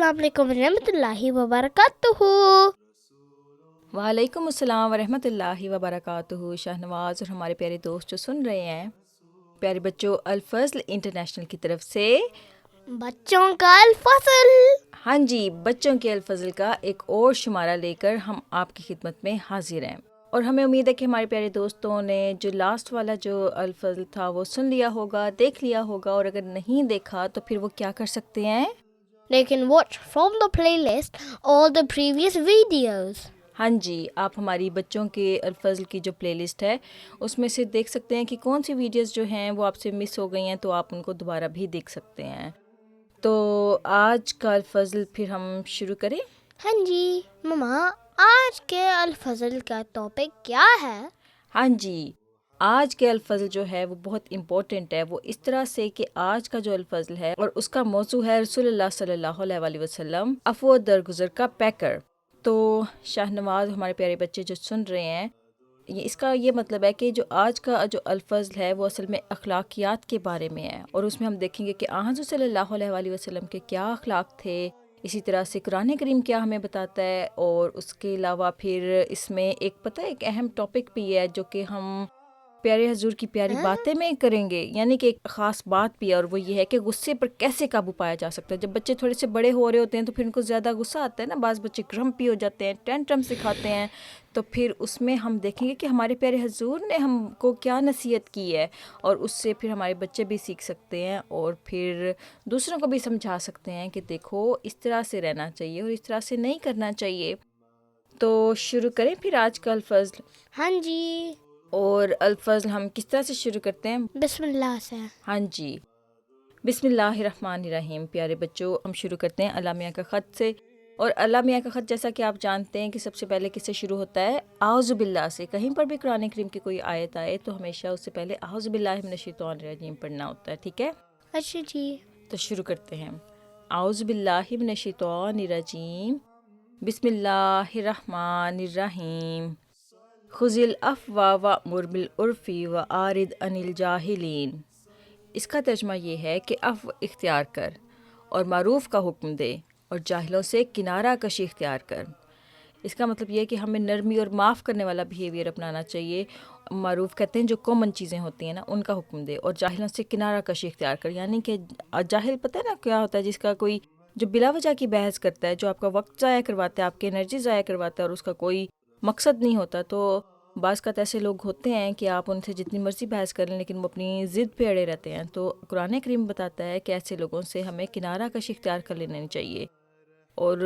السلام علیکم ورحمۃ اللہ وبرکاتہ۔ وعلیکم السلام ورحمۃ اللہ وبرکاتہ۔ شاہنواز اور ہمارے پیارے دوست جو سن رہے ہیں، پیارے بچوں، الفضل انٹرنیشنل کی طرف سے بچوں کا الفصل، ہاں جی، بچوں کے الفضل کا ایک اور شمارہ لے کر ہم آپ کی خدمت میں حاضر ہیں، اور ہمیں امید ہے کہ ہمارے پیارے دوستوں نے جو لاسٹ والا جو الفضل تھا وہ سن لیا ہوگا، دیکھ لیا ہوگا، اور اگر نہیں دیکھا تو پھر وہ کیا کر سکتے ہیں؟ لیکن watch from the play list all the previous videos. ہاں جی، آپ ہماری بچوں کے الفضل کی جو پلے لسٹ ہے اس میں سے دیکھ سکتے ہیں کہ کون سی ویڈیوز جو ہیں وہ آپ سے مس ہو گئی ہیں، تو آپ ان کو دوبارہ بھی دیکھ سکتے ہیں۔ تو آج کا الفضل پھر ہم شروع کریں؟ ہاں جی مما، آج کے الفصل کا ٹاپک کیا ہے؟ ہاں جی، آج کے الفضل جو ہے وہ بہت امپورٹنٹ ہے، وہ اس طرح سے کہ آج کا جو الفضل ہے اور اس کا موضوع ہے رسول اللہ صلی اللہ علیہ وآلہ وسلم، عفو و درگزر کا پیکر۔ تو شاہنواز، ہمارے پیارے بچے جو سن رہے ہیں، اس کا یہ مطلب ہے کہ جو آج کا جو الفضل ہے وہ اصل میں اخلاقیات کے بارے میں ہے، اور اس میں ہم دیکھیں گے کہ حضرت صلی اللہ علیہ وآلہ وسلم کے کیا اخلاق تھے، اسی طرح سے قرآن کریم کیا ہمیں بتاتا ہے، اور اس کے علاوہ پھر اس میں ایک اہم ٹاپک بھی ہے جو کہ ہم پیارے حضور کی پیاری باتیں میں کریں گے، یعنی کہ ایک خاص بات بھی ہے، اور وہ یہ ہے کہ غصے پر کیسے قابو پایا جا سکتا ہے۔ جب بچے تھوڑے سے بڑے ہو رہے ہوتے ہیں تو پھر ان کو زیادہ غصہ آتا ہے نا، بعض بچے گرمپی ہو جاتے ہیں، ٹینٹرم سکھاتے ہیں، تو پھر اس میں ہم دیکھیں گے کہ ہمارے پیارے حضور نے ہم کو کیا نصیحت کی ہے، اور اس سے پھر ہمارے بچے بھی سیکھ سکتے ہیں، اور پھر دوسروں کو بھی سمجھا سکتے ہیں کہ دیکھو اس طرح سے رہنا چاہیے اور اس طرح سے نہیں کرنا چاہیے۔ تو شروع کریں پھر آج کا الفضل؟ ہاں جی، اور الفضل ہم کس طرح سے شروع کرتے ہیں؟ بسم اللہ سے۔ ہاں جی، بسم اللہ الرحمن الرحیم۔ پیارے بچوں، ہم شروع کرتے ہیں اللہ میاں کا خط سے، اور اللہ میاں کا خط جیسا کہ آپ جانتے ہیں کہ سب سے پہلے کس سے شروع ہوتا ہے؟ اعوذ باللہ سے۔ کہیں پر بھی قرآن کریم کی کوئی آیت آئے تو ہمیشہ اس سے پہلے اعوذ باللہ من الشیطان الرجیم پڑھنا ہوتا ہے، ٹھیک ہے؟ اچھا جی، تو شروع کرتے ہیں۔ اعوذ باللہ من الشیطان الرجیم، بسم اللہ الرحمن الرحیم۔ خذ العفو وأمر بالعرف وأعرض عن الجاہلین۔ اس کا ترجمہ یہ ہے کہ عفو اختیار کر اور معروف کا حکم دے، اور جاہلوں سے کنارہ کشی اختیار کر۔ اس کا مطلب یہ ہے کہ ہمیں نرمی اور معاف کرنے والا بیہیویئر اپنانا چاہیے۔ معروف کہتے ہیں جو کامن چیزیں ہوتی ہیں نا، ان کا حکم دے، اور جاہلوں سے کنارہ کشی اختیار کر، یعنی کہ جاہل پتہ ہے نا کیا ہوتا ہے؟ جس کا کوئی جو بلا وجہ کی بحث کرتا ہے، جو آپ کا وقت ضائع کرواتا ہے، آپ کی انرجی ضائع کرواتا ہے، اور اس کا کوئی مقصد نہیں ہوتا۔ تو بعض کا ایسے لوگ ہوتے ہیں کہ آپ ان سے جتنی مرضی بحث کر لیں لیکن وہ اپنی ضد پہ اڑے رہتے ہیں۔ تو قرآن کریم بتاتا ہے کہ ایسے لوگوں سے ہمیں کنارہ کشی اختیار کر لینی چاہیے، اور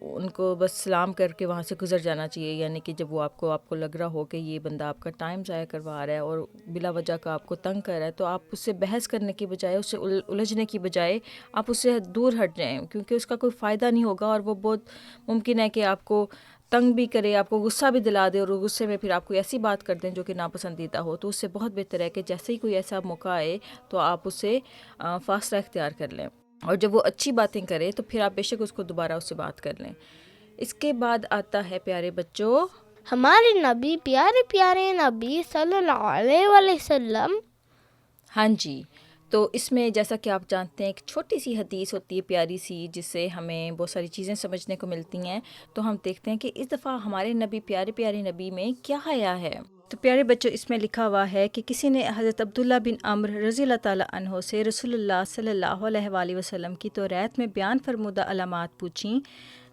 ان کو بس سلام کر کے وہاں سے گزر جانا چاہیے، یعنی کہ جب وہ آپ کو لگ رہا ہو کہ یہ بندہ آپ کا ٹائم ضائع کروا رہا ہے اور بلا وجہ کا آپ کو تنگ کر رہا ہے، تو آپ اس سے بحث کرنے کی بجائے، اس سے الجھنے کی بجائے آپ اس سے دور ہٹ جائیں، کیونکہ اس کا کوئی فائدہ نہیں ہوگا، اور وہ بہت ممکن ہے کہ آپ کو تنگ بھی کرے، آپ کو غصہ بھی دلا دے، اور غصے میں پھر آپ کوئی ایسی بات کر دیں جو کہ ناپسندیدہ ہو۔ تو اس سے بہت بہتر ہے کہ جیسے ہی کوئی ایسا موقع آئے تو آپ اس سے فاصلہ اختیار کر لیں، اور جب وہ اچھی باتیں کرے تو پھر آپ بے شک اس کو دوبارہ اس سے بات کر لیں۔ اس کے بعد آتا ہے پیارے بچوں ہمارے نبی، پیارے پیارے نبی صلی اللہ علیہ وآلہ وسلم۔ ہاں جی، تو اس میں جیسا کہ آپ جانتے ہیں ایک چھوٹی سی حدیث ہوتی ہے، پیاری سی، جس سے ہمیں بہت ساری چیزیں سمجھنے کو ملتی ہیں۔ تو ہم دیکھتے ہیں کہ اس دفعہ ہمارے نبی، پیارے پیارے نبی میں کیا آیا ہے۔ تو پیارے بچوں، اس میں لکھا ہوا ہے کہ کسی نے حضرت عبداللہ بن عمرو رضی اللہ تعالیٰ عنہ سے رسول اللہ صلی اللہ علیہ وآلہ وسلم کی توریت میں بیان فرمودہ علامات پوچھیں،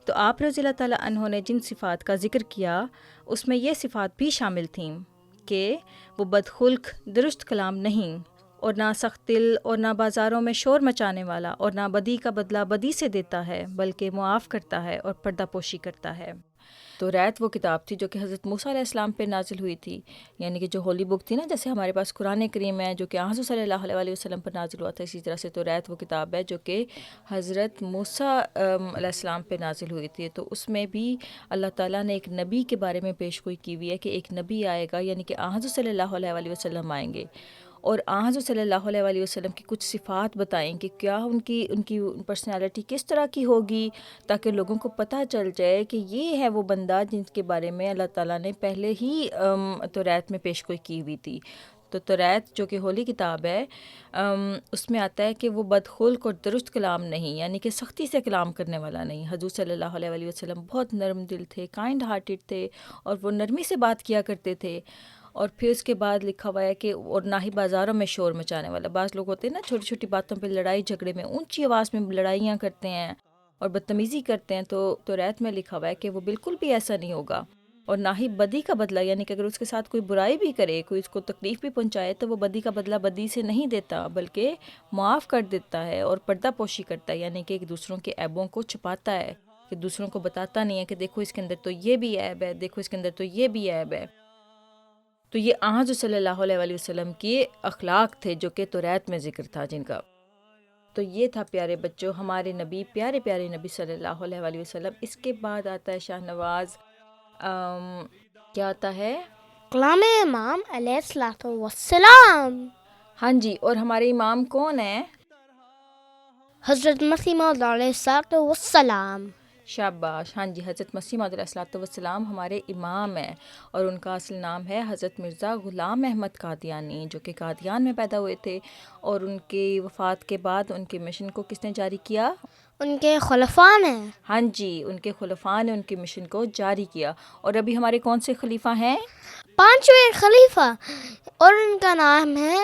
تو آپ رضی اللہ تعالیٰ عنہ نے جن صفات کا ذکر کیا اس میں یہ صفات بھی شامل تھیں کہ وہ بدخلق، درست کلام نہیں، اور نہ سخت دل، اور نہ بازاروں میں شور مچانے والا، اور نہ بدی کا بدلہ بدی سے دیتا ہے، بلکہ معاف کرتا ہے اور پردہ پوشی کرتا ہے۔ تو ریت وہ کتاب تھی جو کہ حضرت موسیٰ علیہ السلام پہ نازل ہوئی تھی، یعنی کہ جو ہولی بک تھی نا، جیسے ہمارے پاس قرآن کریم ہے جو کہ حضرت صلی اللہ علیہ وسلم پر نازل ہوا تھا، اسی طرح سے تو ریت وہ کتاب ہے جو کہ حضرت موسیٰ علیہ السلام پہ نازل ہوئی تھی۔ تو اس میں بھی اللہ تعالیٰ نے ایک نبی کے بارے میں پیش گوئی کی ہوئی ہے کہ ایک نبی آئے گا، یعنی کہ حضرت صلی اللہ علیہ وسلم آئیں گے، اور حضرت صلی اللہ علیہ وسلم کی کچھ صفات بتائیں کہ کیا ان کی پرسنالٹی کس طرح کی ہوگی، تاکہ لوگوں کو پتہ چل جائے کہ یہ ہے وہ بندہ جن کے بارے میں اللہ تعالیٰ نے پہلے ہی توریت میں پیش گوئی کی ہوئی تھی۔ تو توریت جو کہ ہولی کتاب ہے اس میں آتا ہے کہ وہ بدخلق اور درست کلام نہیں، یعنی کہ سختی سے کلام کرنے والا نہیں۔ حضور صلی اللہ علیہ وآلہ وسلم بہت نرم دل تھے، کائنڈ ہارٹڈ تھے، اور وہ نرمی سے بات کیا کرتے تھے۔ اور پھر اس کے بعد لکھا ہوا ہے کہ اور نہ ہی بازاروں میں شور مچانے والا۔ بعض لوگ ہوتے ہیں نا چھوٹی چھوٹی باتوں پہ لڑائی جھگڑے میں اونچی آواز میں لڑائیاں کرتے ہیں اور بدتمیزی کرتے ہیں، تو توریت میں لکھا ہوا ہے کہ وہ بالکل بھی ایسا نہیں ہوگا، اور نہ ہی بدی کا بدلہ، یعنی کہ اگر اس کے ساتھ کوئی برائی بھی کرے، کوئی اس کو تکلیف بھی پہنچائے، تو وہ بدی کا بدلہ بدی سے نہیں دیتا بلکہ معاف کر دیتا ہے اور پردہ پوشی کرتا ہے، یعنی کہ ایک دوسروں کے عیبوں کو چھپاتا ہے، کہ دوسروں کو بتاتا نہیں ہے کہ دیکھو اس کے اندر تو یہ بھی عیب ہے، دیکھو اس کے اندر تو یہ بھی عیب ہے۔ تو یہ حضرت صلی اللہ علیہ وآلہ وسلم کی اخلاق تھے جو کہ توریت میں ذکر تھا جن کا۔ تو یہ تھا پیارے بچوں ہمارے نبی، پیارے پیارے نبی صلی اللہ علیہ وآلہ وسلم۔ اس کے بعد آتا ہے شاہ نواز، کیا آتا ہے؟ کلام امام علیہ الصلوۃ والسلام۔ ہاں جی، اور ہمارے امام کون ہیں؟ حضرت مسیح موعود علیہ الصلوۃ والسلام۔ شاباش، ہاں جی، حضرت مسیح موعود علیہ الصلوۃ والسلام ہمارے امام ہیں، اور ان کا اصل نام ہے حضرت مرزا غلام احمد قادیانی، جو کہ قادیان میں پیدا ہوئے تھے، اور ان کی وفات کے بعد ان کے مشن کو کس نے جاری کیا؟ ان کے خلفاء نے۔ ہاں جی، ان کے خلفاء نے ان کے مشن کو جاری کیا۔ اور ابھی ہمارے کون سے خلیفہ ہیں؟ 5ویں خلیفہ، اور ان کا نام ہے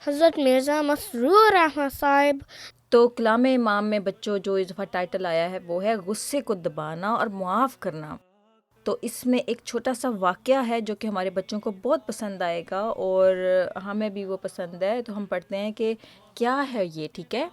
حضرت مرزا مسرور احمد صاحب۔ تو کلام امام میں بچوں جو اس دفعہ ٹائٹل آیا ہے وہ ہے غصے کو دبانا اور معاف کرنا۔ تو اس میں ایک چھوٹا سا واقعہ ہے جو کہ ہمارے بچوں کو بہت پسند آئے گا، اور ہمیں بھی وہ پسند ہے، تو ہم پڑھتے ہیں کہ کیا ہے یہ، ٹھیک ہے؟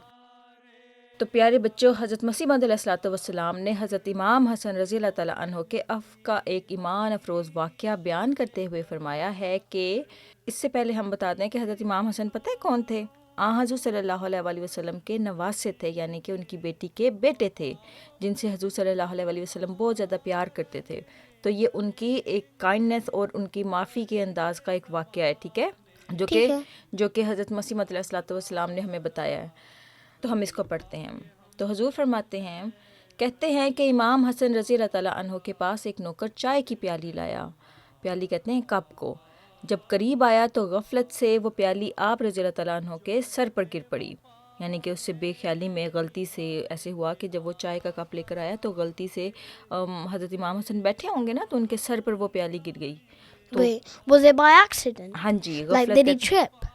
تو پیارے بچوں، حضرت مسیح موعود علیہ الصلوۃ والسلام نے حضرت امام حسن رضی اللہ تعالیٰ عنہ کے کا ایک ایمان افروز واقعہ بیان کرتے ہوئے فرمایا ہے کہ اس سے پہلے ہم بتا دیں کہ حضرت امام حسن پتہ ہے کون تھے؟ حضور صلی اللہ علیہ وآلہ وسلم کے نواسے تھے، یعنی کہ ان کی بیٹی کے بیٹے تھے، جن سے حضور صلی اللہ علیہ وآلہ وسلم بہت زیادہ پیار کرتے تھے۔ تو یہ ان کی ایک کائنڈنس اور ان کی معافی کے انداز کا ایک واقعہ ہے، ٹھیک ہے، جو کہ حضرت مسیح موعود علیہ الصلوۃ والسلام نے ہمیں بتایا ہے۔ تو ہم اس کو پڑھتے ہیں۔ تو حضور فرماتے ہیں، کہتے ہیں کہ امام حسن رضی اللہ تعالیٰ عنہ کے پاس ایک نوکر چائے کی پیالی لایا، پیالی کہتے ہیں کپ کو۔ جب قریب آیا تو غفلت سے وہ پیالی آپ رضی اللہ تعالیٰ عنہ کے سر پر گر پڑی، یعنی کہ اس سے بے خیالی میں غلطی سے ایسے ہوا کہ جب وہ چائے کا کپ لے کر آیا تو غلطی سے حضرت امام حسن بیٹھے ہوں گے نا، تو ان کے سر پر وہ پیالی گر گئی۔ تو Was it by accident? ہاں جی، Like غفلت did he trip?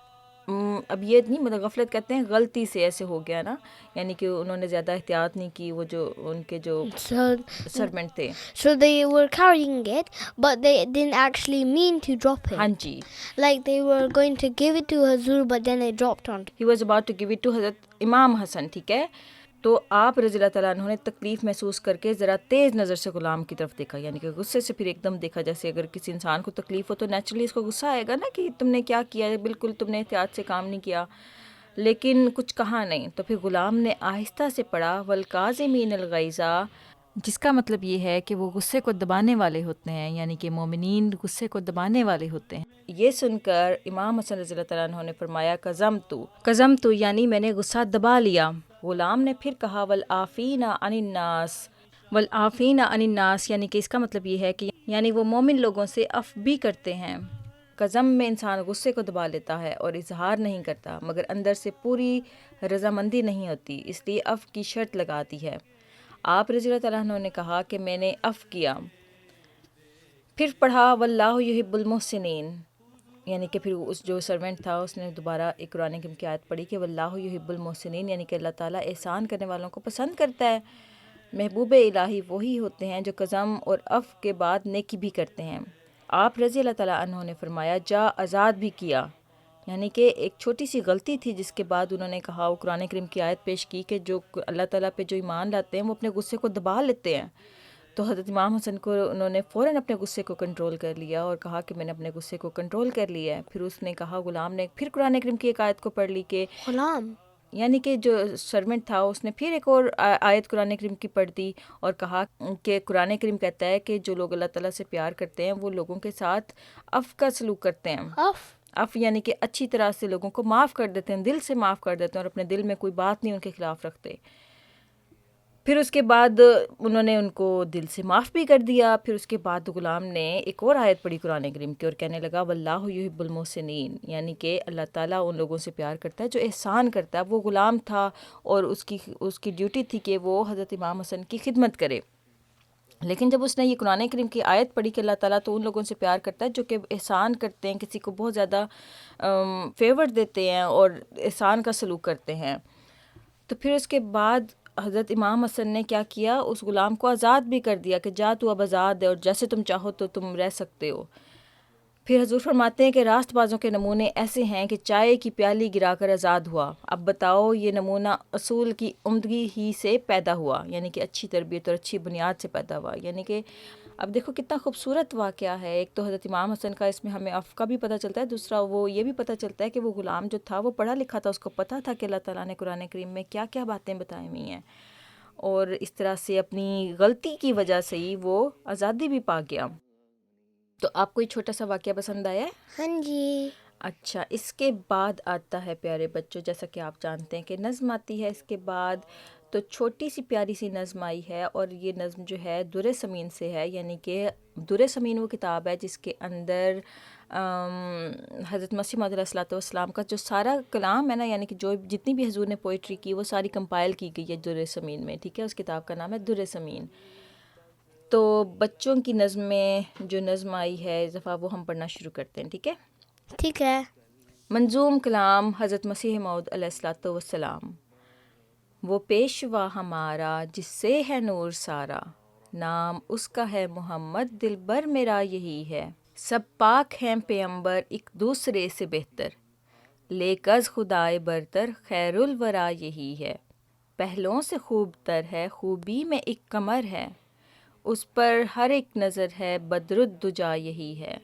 اب یہ نہیں، مطلب غفلت کہتے ہیں غلطی سے ایسے ہو گیا نا، یعنی کہ انہوں نے زیادہ احتیاط نہیں کی، وہ جو ان کے جو سرونٹ تھے۔ So they were carrying it, but they didn't actually mean to drop it. ہاں جی، Like they were going to give it to Hazur, but then they dropped on. he was about to give it to حضرت امام حسن، ٹھیک ہے۔ تو آپ رضی اللہ تعالیٰ عنہ نے تکلیف محسوس کر کے ذرا تیز نظر سے غلام کی طرف دیکھا، یعنی کہ غصے سے پھر ایک دم دیکھا، جیسے اگر کسی انسان کو تکلیف ہو تو نیچرلی اس کو غصہ آئے گا نا کہ تم نے کیا کیا ہے، بالکل تم نے احتیاط سے کام نہیں کیا، لیکن کچھ کہا نہیں۔ تو پھر غلام نے آہستہ سے پڑھا والکاظمین الغیظ، جس کا مطلب یہ ہے کہ وہ غصے کو دبانے والے ہوتے ہیں، یعنی کہ مومنین غصے کو دبانے والے ہوتے ہیں۔ یہ سن کر امام حسن رضی اللہ تعالیٰ عنہ نے فرمایا قزمتو، یعنی میں نے غصہ دبا لیا۔ غلام نے پھر کہا والعافین عن الناس، یعنی کہ اس کا مطلب یہ ہے کہ یعنی وہ مومن لوگوں سے عفو بھی کرتے ہیں۔ قزم میں انسان غصے کو دبا لیتا ہے اور اظہار نہیں کرتا، مگر اندر سے پوری رضامندی نہیں ہوتی، اس لیے عفو کی شرط لگا دی ہے۔ آپ رضی اللہ تعالیٰ عنہ نے کہا کہ میں نے عفو کیا۔ پھر پڑھا واللہ یحب المحسنین، یعنی کہ پھر اس جو سرونٹ تھا اس نے دوبارہ ایک قرآن کریم کی آیت پڑھی کہ واللہ یحب المحسنین، یعنی کہ اللہ تعالیٰ احسان کرنے والوں کو پسند کرتا ہے۔ محبوب الہی وہی ہوتے ہیں جو قزم اور عفو کے بعد نیکی بھی کرتے ہیں۔ آپ رضی اللہ تعالیٰ عنہ نے فرمایا جا آزاد بھی کیا، یعنی کہ ایک چھوٹی سی غلطی تھی جس کے بعد انہوں نے کہا، وہ قرآن کریم کی آیت پیش کی کہ جو اللہ تعالیٰ پہ جو ایمان لاتے ہیں وہ اپنے غصے کو دبا لیتے ہیں۔ تو حضرت امام حسن کو انہوں نے فوراً اپنے غصے کو کنٹرول کر لیا اور کہا کہ میں نے اپنے غصے کو کنٹرول کر لیا ہے۔ پھر اس نے کہا، غلام نے پھر قرآن کریم کی ایک آیت کو پڑھ لی کہ غلام یعنی کہ جو سرونٹ تھا اس نے پھر ایک اور آیت قرآن کریم کی پڑھ دی اور کہا کہ قرآن کریم کہتا ہے کہ جو لوگ اللہ تعالیٰ سے پیار کرتے ہیں وہ لوگوں کے ساتھ عفو کا سلوک کرتے ہیں۔ عفو یعنی کہ اچھی طرح سے لوگوں کو معاف کر دیتے ہیں، دل سے معاف کر دیتے ہیں، اور اپنے دل میں کوئی بات نہیں ان کے خلاف رکھتے۔ پھر اس کے بعد انہوں نے ان کو دل سے معاف بھی کر دیا. پھر اس کے بعد غلام نے ایک اور آیت پڑھی قرآن کریم کی اور کہنے لگا واللہ یحب المحسنین، یعنی کہ اللہ تعالیٰ ان لوگوں سے پیار کرتا ہے جو احسان کرتا ہے. وہ غلام تھا اور اس کی ڈیوٹی تھی کہ وہ حضرت امام حسن کی خدمت کرے. لیکن جب اس نے یہ قرآن کریم کی آیت پڑھی کہ اللہ تعالیٰ تو ان لوگوں سے پیار کرتا ہے جو کہ احسان کرتے ہیں، کسی کو بہت زیادہ فیور دیتے ہیں اور احسان کا سلوک کرتے ہیں. تو پھر اس کے بعد حضرت امام حسن نے کیا کیا، اس غلام کو آزاد بھی کر دیا کہ جا تو اب آزاد ہے اور جیسے تم چاہو تو تم رہ سکتے ہو. پھر حضور فرماتے ہیں کہ راست بازوں کے نمونے ایسے ہیں کہ چائے کی پیالی گرا کر آزاد ہوا. اب بتاؤ یہ نمونہ اصول کی عمدگی ہی سے پیدا ہوا، یعنی کہ اچھی تربیت اور اچھی بنیاد سے پیدا ہوا. یعنی کہ اب دیکھو کتنا خوبصورت واقعہ ہے. ایک تو حضرت امام حسن کا اس میں ہمیں عفو کا بھی پتہ چلتا ہے، دوسرا وہ یہ بھی پتہ چلتا ہے کہ وہ غلام جو تھا وہ پڑھا لکھا تھا، اس کو پتہ تھا کہ اللہ تعالیٰ نے قرآن کریم میں کیا کیا باتیں بتائی ہوئی ہیں، اور اس طرح سے اپنی غلطی کی وجہ سے ہی وہ آزادی بھی پا گیا. تو آپ کو یہ چھوٹا سا واقعہ پسند آیا ہے؟ ہاں جی. اچھا، اس کے بعد آتا ہے پیارے بچوں، جیسا کہ آپ جانتے ہیں کہ نظم آتی ہے اس کے بعد. تو چھوٹی سی پیاری سی نظم آئی ہے اور یہ نظم جو ہے در سمین سے ہے. یعنی کہ در سمین وہ کتاب ہے جس کے اندر حضرت مسیح موعود علیہ الصلوۃ والسلام کا جو سارا کلام ہے نا، یعنی کہ جو جتنی بھی حضور نے پوئٹری کی وہ ساری کمپائل کی گئی ہے در سمین میں. ٹھیک ہے، اس کتاب کا نام ہے در سمین. تو بچوں کی نظم میں جو نظم آئی ہے اس دفعہ وہ ہم پڑھنا شروع کرتے ہیں. ٹھیک ہے؟ ٹھیک ہے. منظوم کلام حضرت مسیح موعود علیہ الصلوۃ والسلام. وہ پیشوا ہمارا جس سے ہے نور سارا، نام اس کا ہے محمد دل بر میرا یہی ہے. سب پاک ہیں پیغمبر ایک دوسرے سے بہتر، لیک از خدائے برتر خیر الورا یہی ہے. پہلوں سے خوب تر ہے خوبی میں ایک کمر ہے، اس پر ہر ایک نظر ہے بدر الدجا یہی ہے.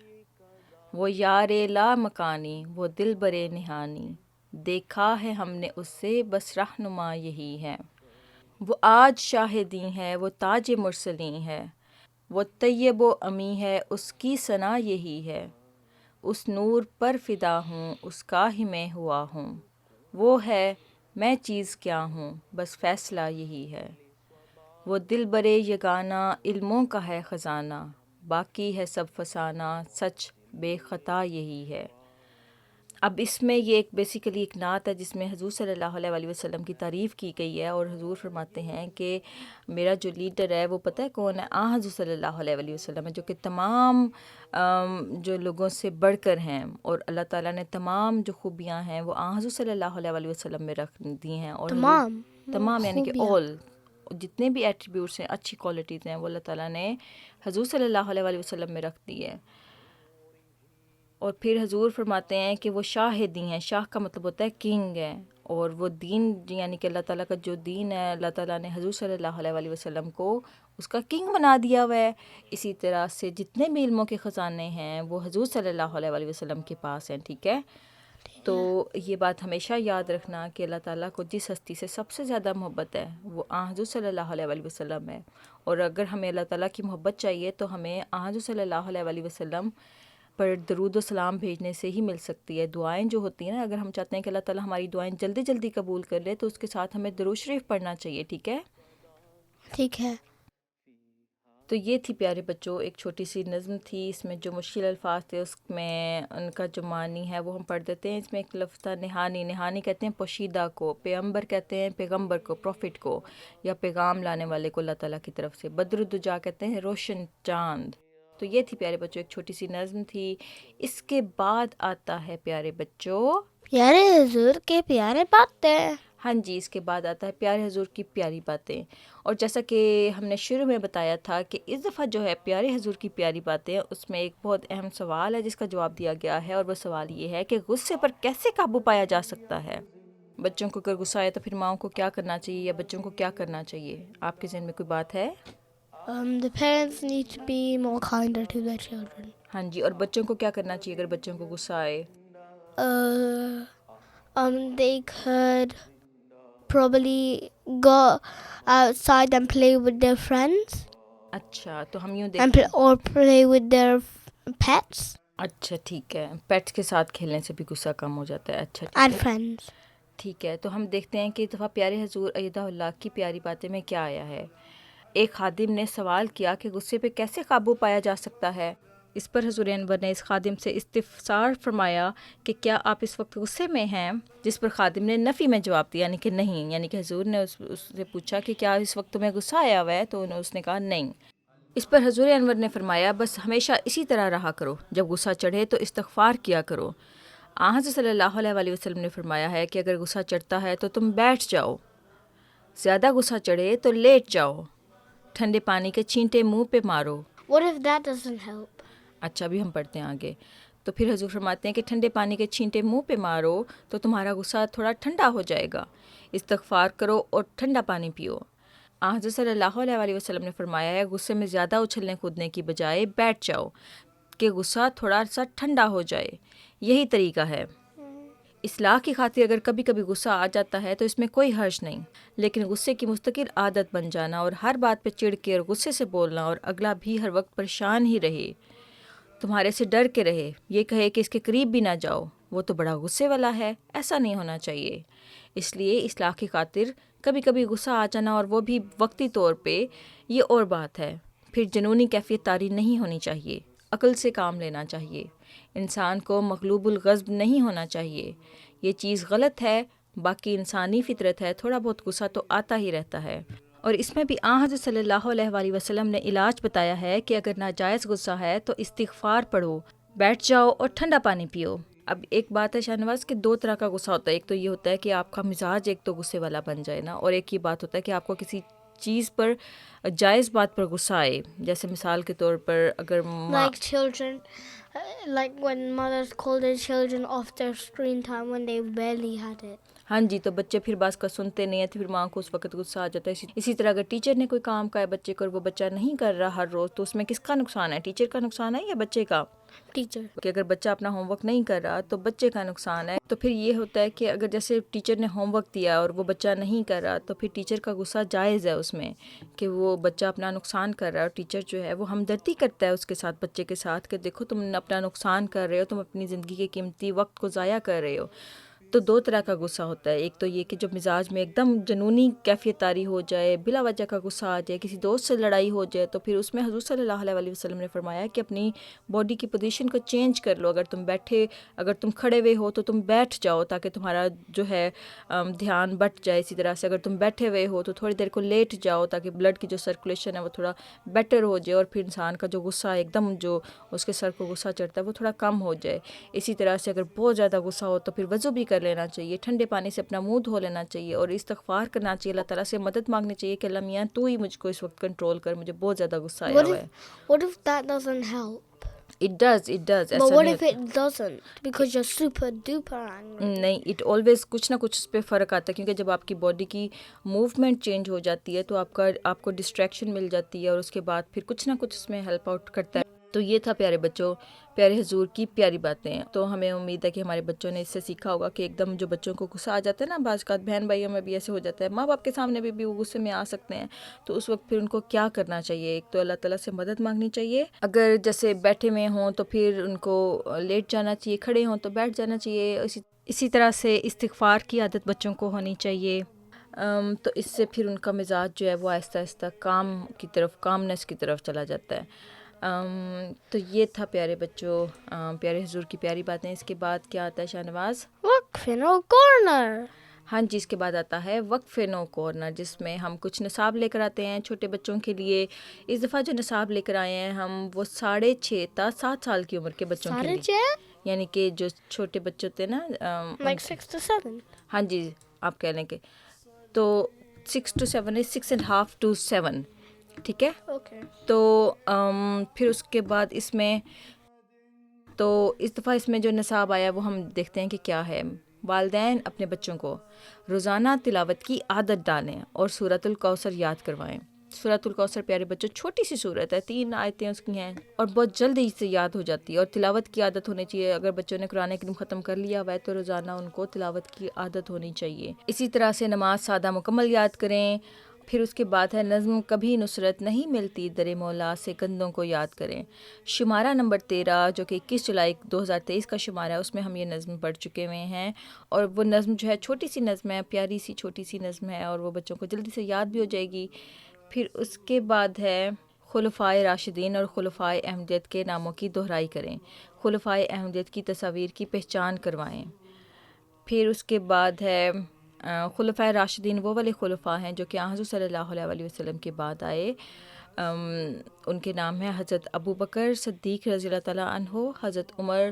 وہ یار لا مکانی وہ دل برے نہانی، دیکھا ہے ہم نے اس سے بس رہنما یہی ہے. وہ آج شاہدی ہے وہ تاج مرسلیں ہے، وہ طیب و امی ہے اس کی ثنا یہی ہے. اس نور پر فدا ہوں اس کا ہی میں ہوا ہوں، وہ ہے میں چیز کیا ہوں بس فیصلہ یہی ہے. وہ دل برے یگانہ علموں کا ہے خزانہ، باقی ہے سب فسانہ سچ بے خطا یہی ہے. اب اس میں یہ ایک بیسیکلی ایک نعت ہے جس میں حضور صلی اللہ علیہ وآلہ وسلم کی تعریف کی گئی ہے، اور حضور فرماتے ہیں کہ میرا جو لیڈر ہے وہ پتہ ہے کون ہے؟ حضور صلی اللہ علیہ وآلہ وسلم ہے، جو کہ تمام جو لوگوں سے بڑھ کر ہیں، اور اللہ تعالیٰ نے تمام جو خوبیاں ہیں وہ حضور صلی اللہ علیہ وآلہ وسلم میں رکھ دی ہیں. اور تمام یعنی کہ all جتنے بھی ایٹریبیوٹس ہیں، اچھی کوالٹیز ہیں، وہ اللہ تعالیٰ نے حضور صلی اللہ علیہ وآلہ وسلم میں رکھ دی ہے. اور پھر حضور فرماتے ہیں کہ وہ شاہدی ہیں. شاہ کا مطلب ہوتا ہے کنگ ہے، اور وہ دین یعنی کہ اللہ تعالیٰ کا جو دین ہے اللہ تعالیٰ نے حضور صلی اللہ علیہ وآلہ وسلم کو اس کا کنگ بنا دیا ہوا ہے. اسی طرح سے جتنے بھی علموں کے خزانے ہیں وہ حضور صلی اللہ علیہ وآلہ وسلم کے پاس ہیں. ٹھیک ہے؟ تو یہ بات ہمیشہ یاد رکھنا کہ اللہ تعالیٰ کو جس ہستی سے سب سے زیادہ محبت ہے وہ حضور صلی اللہ علیہ وآلہ وسلم ہے. اور اگر ہمیں اللہ تعالیٰ کی محبت چاہیے تو ہمیں حضور صلی اللہ علیہ وآلہ وسلم پر درود و سلام بھیجنے سے ہی مل سکتی ہے. دعائیں جو ہوتی ہیں نا، اگر ہم چاہتے ہیں کہ اللہ تعالیٰ ہماری دعائیں جلدی جلدی قبول کر لے تو اس کے ساتھ ہمیں درود شریف پڑھنا چاہیے. ٹھیک ہے؟ ٹھیک ہے. تو یہ تھی پیارے بچوں ایک چھوٹی سی نظم تھی. اس میں جو مشکل الفاظ تھے اس میں ان کا جو معنی ہے وہ ہم پڑھ دیتے ہیں. اس میں ایک لفظ تھا نہانی. نہانی کہتے ہیں پوشیدہ کو، پیغمبر کہتے ہیں پیغمبر کو، پروفٹ کو یا پیغام لانے والے کو اللہ تعالیٰ کی طرف سے. بدر الدجا کہتے ہیں روشن چاند. تو یہ تھی پیارے بچوں ایک چھوٹی سی نظم تھی. اس کے بعد آتا ہے پیارے بچوں پیارے حضور کے پیارے باتیں. ہاں جی، اس کے بعد آتا ہے پیارے حضور کی پیاری باتیں. اور جیسا کہ ہم نے شروع میں بتایا تھا کہ اس دفعہ جو ہے پیارے حضور کی پیاری باتیں، اس میں ایک بہت اہم سوال ہے جس کا جواب دیا گیا ہے، اور وہ سوال یہ ہے کہ غصے پر کیسے قابو پایا جا سکتا ہے. بچوں کو اگر غصہ آئے تو پھر ماؤں کو کیا کرنا چاہیے یا بچوں کو کیا کرنا چاہیے؟ آپ کے ذہن میں کوئی بات ہے؟ The parents need to be more kinder to their children. ہاں جی، اور بچوں کو کیا کرنا چاہیے اگر بچوں کو غصہ آئے؟ They could probably go outside and play with their friends. اچھا، تو ہم یوں And دیکھیں. or play with their pets اچھا ٹھیک ہے، پیٹس کے ساتھ کھیلنے سے بھی غصہ کم ہو جاتا ہے. اچھا ٹھیک and ہے. friends. ٹھیک ہے، تو ہم دیکھتے ہیں کہ اس دفعہ پیارے حضور ایدہ اللہ کی پیاری باتیں میں کیا آیا ہے۔ ایک خادم نے سوال کیا کہ غصے پہ کیسے قابو پایا جا سکتا ہے۔ اس پر حضور انور نے اس خادم سے استفسار فرمایا کہ کیا آپ اس وقت غصے میں ہیں؟ جس پر خادم نے نفی میں جواب دیا، یعنی کہ نہیں، یعنی کہ حضور نے اس سے پوچھا کہ کیا اس وقت تمہیں غصہ آیا ہوا ہے، تو اس نے کہا نہیں۔ اس پر حضور انور نے فرمایا بس ہمیشہ اسی طرح رہا کرو، جب غصہ چڑھے تو استغفار کیا کرو۔ حضرت صلی اللہ علیہ وسلم نے فرمایا ہے کہ اگر غصہ چڑھتا ہے تو تم بیٹھ جاؤ، زیادہ غصہ چڑھے تو لیٹ جاؤ، ٹھنڈے پانی کے چھینٹے منہ پہ مارو۔ What if that doesn't help? اچھا بھی ہم پڑھتے ہیں آگے، تو پھر حضور فرماتے ہیں کہ ٹھنڈے پانی کے چھینٹے منہ پہ مارو تو تمہارا غصہ تھوڑا ٹھنڈا ہو جائے گا، استغفار کرو اور ٹھنڈا پانی پیو۔ حضرت صلی اللہ علیہ وسلم نے فرمایا ہے غصے میں زیادہ اچھلنے کودنے کی بجائے بیٹھ جاؤ کہ غصہ تھوڑا سا ٹھنڈا ہو جائے، یہی طریقہ ہے۔ اصلاح کی خاطر اگر کبھی کبھی غصہ آ جاتا ہے تو اس میں کوئی حرج نہیں، لیکن غصے کی مستقل عادت بن جانا اور ہر بات پہ چڑ کے اور غصے سے بولنا اور اگلا بھی ہر وقت پریشان ہی رہے، تمہارے سے ڈر کے رہے، یہ کہے کہ اس کے قریب بھی نہ جاؤ، وہ تو بڑا غصے والا ہے، ایسا نہیں ہونا چاہیے۔ اس لیے اصلاح کی خاطر کبھی کبھی غصہ آ جانا اور وہ بھی وقتی طور پہ، یہ اور بات ہے، پھر جنونی کیفیت طاری نہیں ہونی چاہیے، عقل سے کام لینا چاہیے، انسان کو مغلوب الغضب نہیں ہونا چاہیے، یہ چیز غلط ہے، باقی انسانی فطرت ہے، تھوڑا بہت غصہ تو آتا ہی رہتا ہے۔ اور اس میں بھی حضرت صلی اللہ علیہ وسلم نے علاج بتایا ہے کہ اگر ناجائز غصہ ہے تو استغفار پڑھو، بیٹھ جاؤ اور ٹھنڈا پانی پیو۔ اب ایک بات ہے شاہ نواز کہ دو طرح کا غصہ ہوتا ہے، ایک تو یہ ہوتا ہے کہ آپ کا مزاج ایک تو غصے والا بن جائے نا، اور ایک یہ بات ہوتا ہے کہ آپ کو کسی چیز پر، جائز بات پر غصہ آئے، جیسے مثال کے طور پر اگر Like children, like when mothers call their children off their screen time when they barely had it. ہاں جی، تو بچے پھر بات کا سنتے نہیں ہیں تو پھر ماں کو اس وقت غصہ آ جاتا ہے۔ اسی طرح اگر ٹیچر نے کوئی کام کہا ہے بچے کو اور وہ بچہ نہیں کر رہا ہر روز، تو اس میں کس کا نقصان ہے؟ ٹیچر کا نقصان ہے یا بچے کا؟ Teacher. کہ اگر بچہ اپنا ہوم ورک نہیں کر رہا تو بچے کا نقصان ہے۔ تو پھر یہ ہوتا ہے کہ اگر جیسے ٹیچر نے ہوم ورک دیا اور وہ بچہ نہیں کر رہا تو پھر ٹیچر کا غصہ جائز ہے اس میں، کہ وہ بچہ اپنا نقصان کر رہا ہے، اور ٹیچر جو ہے وہ ہمدردی کرتا ہے اس کے ساتھ، بچے کے ساتھ، کہ دیکھو تم اپنا نقصان کر رہے ہو، تم اپنی زندگی کے قیمتی وقت کو ضائع کر رہے ہو۔ تو دو طرح کا غصہ ہوتا ہے، ایک تو یہ کہ جب مزاج میں ایک دم جنونی کیفیت طاری ہو جائے، بلا وجہ کا غصہ آ جائے، کسی دوست سے لڑائی ہو جائے، تو پھر اس میں حضور صلی اللہ علیہ وسلم نے فرمایا کہ اپنی باڈی کی پوزیشن کو چینج کر لو، اگر تم کھڑے ہوئے ہو تو تم بیٹھ جاؤ تاکہ تمہارا جو ہے دھیان بٹ جائے، اسی طرح سے اگر تم بیٹھے ہوئے ہو تو تھوڑی دیر کو لیٹ جاؤ تاکہ بلڈ کی جو سرکولیشن ہے وہ تھوڑا بیٹر ہو جائے، اور پھر انسان کا جو غصہ ایک دم جو اس کے سر کو غصہ چڑھتا ہے وہ تھوڑا کم ہو جائے۔ اسی طرح سے اگر بہت زیادہ غصہ ہو تو پھر وضو بھی کر لینا چاہیے، ٹھنڈے پانی سے اپنا منہ دھو لینا چاہیے اور استغفار کرنا چاہیے، اللہ تعالیٰ سے مدد مانگنی چاہیے کہ اللہ میاں تو ہی مجھ کو اس وقت کنٹرول کر، مجھے بہت زیادہ غصہ آیا ہوا ہے۔ What if that doesn't help? It does. But what if it doesn't? Because you're super duper angry. نہیں، اٹ آلویز کچھ نہ کچھ اس پہ فرق آتا ہے، کیونکہ جب آپ کی باڈی کی موومنٹ چینج ہو جاتی ہے تو آپ کو ڈسٹریکشن مل جاتی ہے، اور اس کے بعد پھر کچھ نہ کچھ اس میں ہیلپ آؤٹ کرتا ہے۔ تو یہ تھا پیارے بچوں، پیارے حضور کی پیاری باتیں۔ تو ہمیں امید ہے کہ ہمارے بچوں نے اس سے سیکھا ہوگا کہ ایک دم جو بچوں کو غصہ آ جاتا ہے نا، بعض اوقات بہن بھائیوں میں بھی ایسے ہو جاتا ہے، ماں باپ کے سامنے بھی وہ غصے میں آ سکتے ہیں، تو اس وقت پھر ان کو کیا کرنا چاہیے؟ ایک تو اللہ تعالیٰ سے مدد مانگنی چاہیے، اگر جیسے بیٹھے ہوئے ہوں تو پھر ان کو لیٹ جانا چاہیے، کھڑے ہوں تو بیٹھ جانا چاہیے، اسی طرح سے استغفار کی عادت بچوں کو ہونی چاہیے، تو اس سے پھر ان کا مزاج جو ہے وہ آہستہ آہستہ کامنس کی طرف چلا جاتا ہے۔ تو یہ تھا پیارے بچوں پیارے حضور کی پیاری باتیں۔ اس کے بعد کیا آتا ہے شاہ نواز؟ وقف نو کارنر۔ ہاں جی، اس کے بعد آتا ہے وقف نو کارنر، جس میں ہم کچھ نصاب لے کر آتے ہیں چھوٹے بچوں کے لیے۔ اس دفعہ جو نصاب لے کر آئے ہیں ہم، وہ 6.5 تا 7 سال کی عمر کے بچوں کے لیے، یعنی کہ جو چھوٹے بچے ہوتے ہیں نا، like 6 to 7. ہاں جی، آپ کہہ لیں کہ تو 6 to 7 is 6.5 to 7، ٹھیک ہے۔ Okay. تو پھر اس کے بعد اس دفعہ اس میں جو نصاب آیا وہ ہم دیکھتے ہیں کہ کیا ہے۔ والدین اپنے بچوں کو روزانہ تلاوت کی عادت ڈالیں اور سورۃ الکوثر یاد کروائیں۔ سورۃ الکوثر پیارے بچوں چھوٹی سی سورت ہے، 3 آیتیں اس کی ہیں، اور بہت جلدی سے یاد ہو جاتی ہے، اور تلاوت کی عادت ہونی چاہیے۔ اگر بچوں نے قرآن کریم ختم کر لیا ہوا ہے تو روزانہ ان کو تلاوت کی عادت ہونی چاہیے۔ اسی طرح سے نماز سادہ مکمل یاد کریں، پھر اس کے بعد ہے نظم کبھی نصرت نہیں ملتی در مولا سے کندھوں کو یاد کریں. شمارہ نمبر 13 جو کہ 21 جولائی 2023 کا شمارہ ہے، اس میں ہم یہ نظم پڑھ چکے ہوئے ہیں. اور وہ نظم جو ہے چھوٹی سی نظم ہے، پیاری سی چھوٹی سی نظم ہے، اور وہ بچوں کو جلدی سے یاد بھی ہو جائے گی. پھر اس کے بعد ہے خلفائے راشدین اور خلفائے احمدیت کے ناموں کی دہرائی کریں. خلفائے احمدیت کی تصاویر کی پہچان کروائیں. پھر اس کے بعد ہے خلفائے راشدین وہ والے خلفاء ہیں جو کہ حضور صلی اللہ علیہ وسلم کے بعد آئے. ان کے نام ہیں حضرت ابو بکر صدیق رضی اللہ تعالیٰ عنہ، حضرت عمر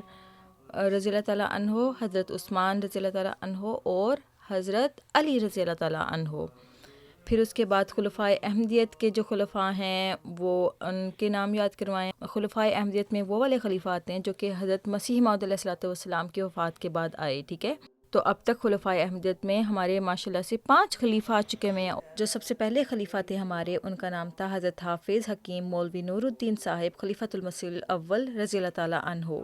رضی اللہ تعالیٰ عنہ، حضرت عثمان رضی اللہ تعالیٰ عنہ اور حضرت علی رضی اللہ تعالیٰ عنہ. پھر اس کے بعد خلفائے احمدیت کے جو خلفاء ہیں وہ ان کے نام یاد کروائیں. خلفائے احمدیت میں وہ والے خلیفات ہیں جو کہ حضرت مسیح موعود علیہ الصلوۃ والسلام کی وفات کے بعد آئے. ٹھیک ہے، تو اب تک خلفائے احمدیت میں ہمارے ماشاءاللہ سے 5 خلیفہ آ چکے ہیں. جو سب سے پہلے خلیفہ تھے ہمارے، ان کا نام تھا حضرت حافظ حکیم مولوی نور الدین صاحب خلیفۃ المسیح الاول رضی اللہ تعالیٰ عنہ.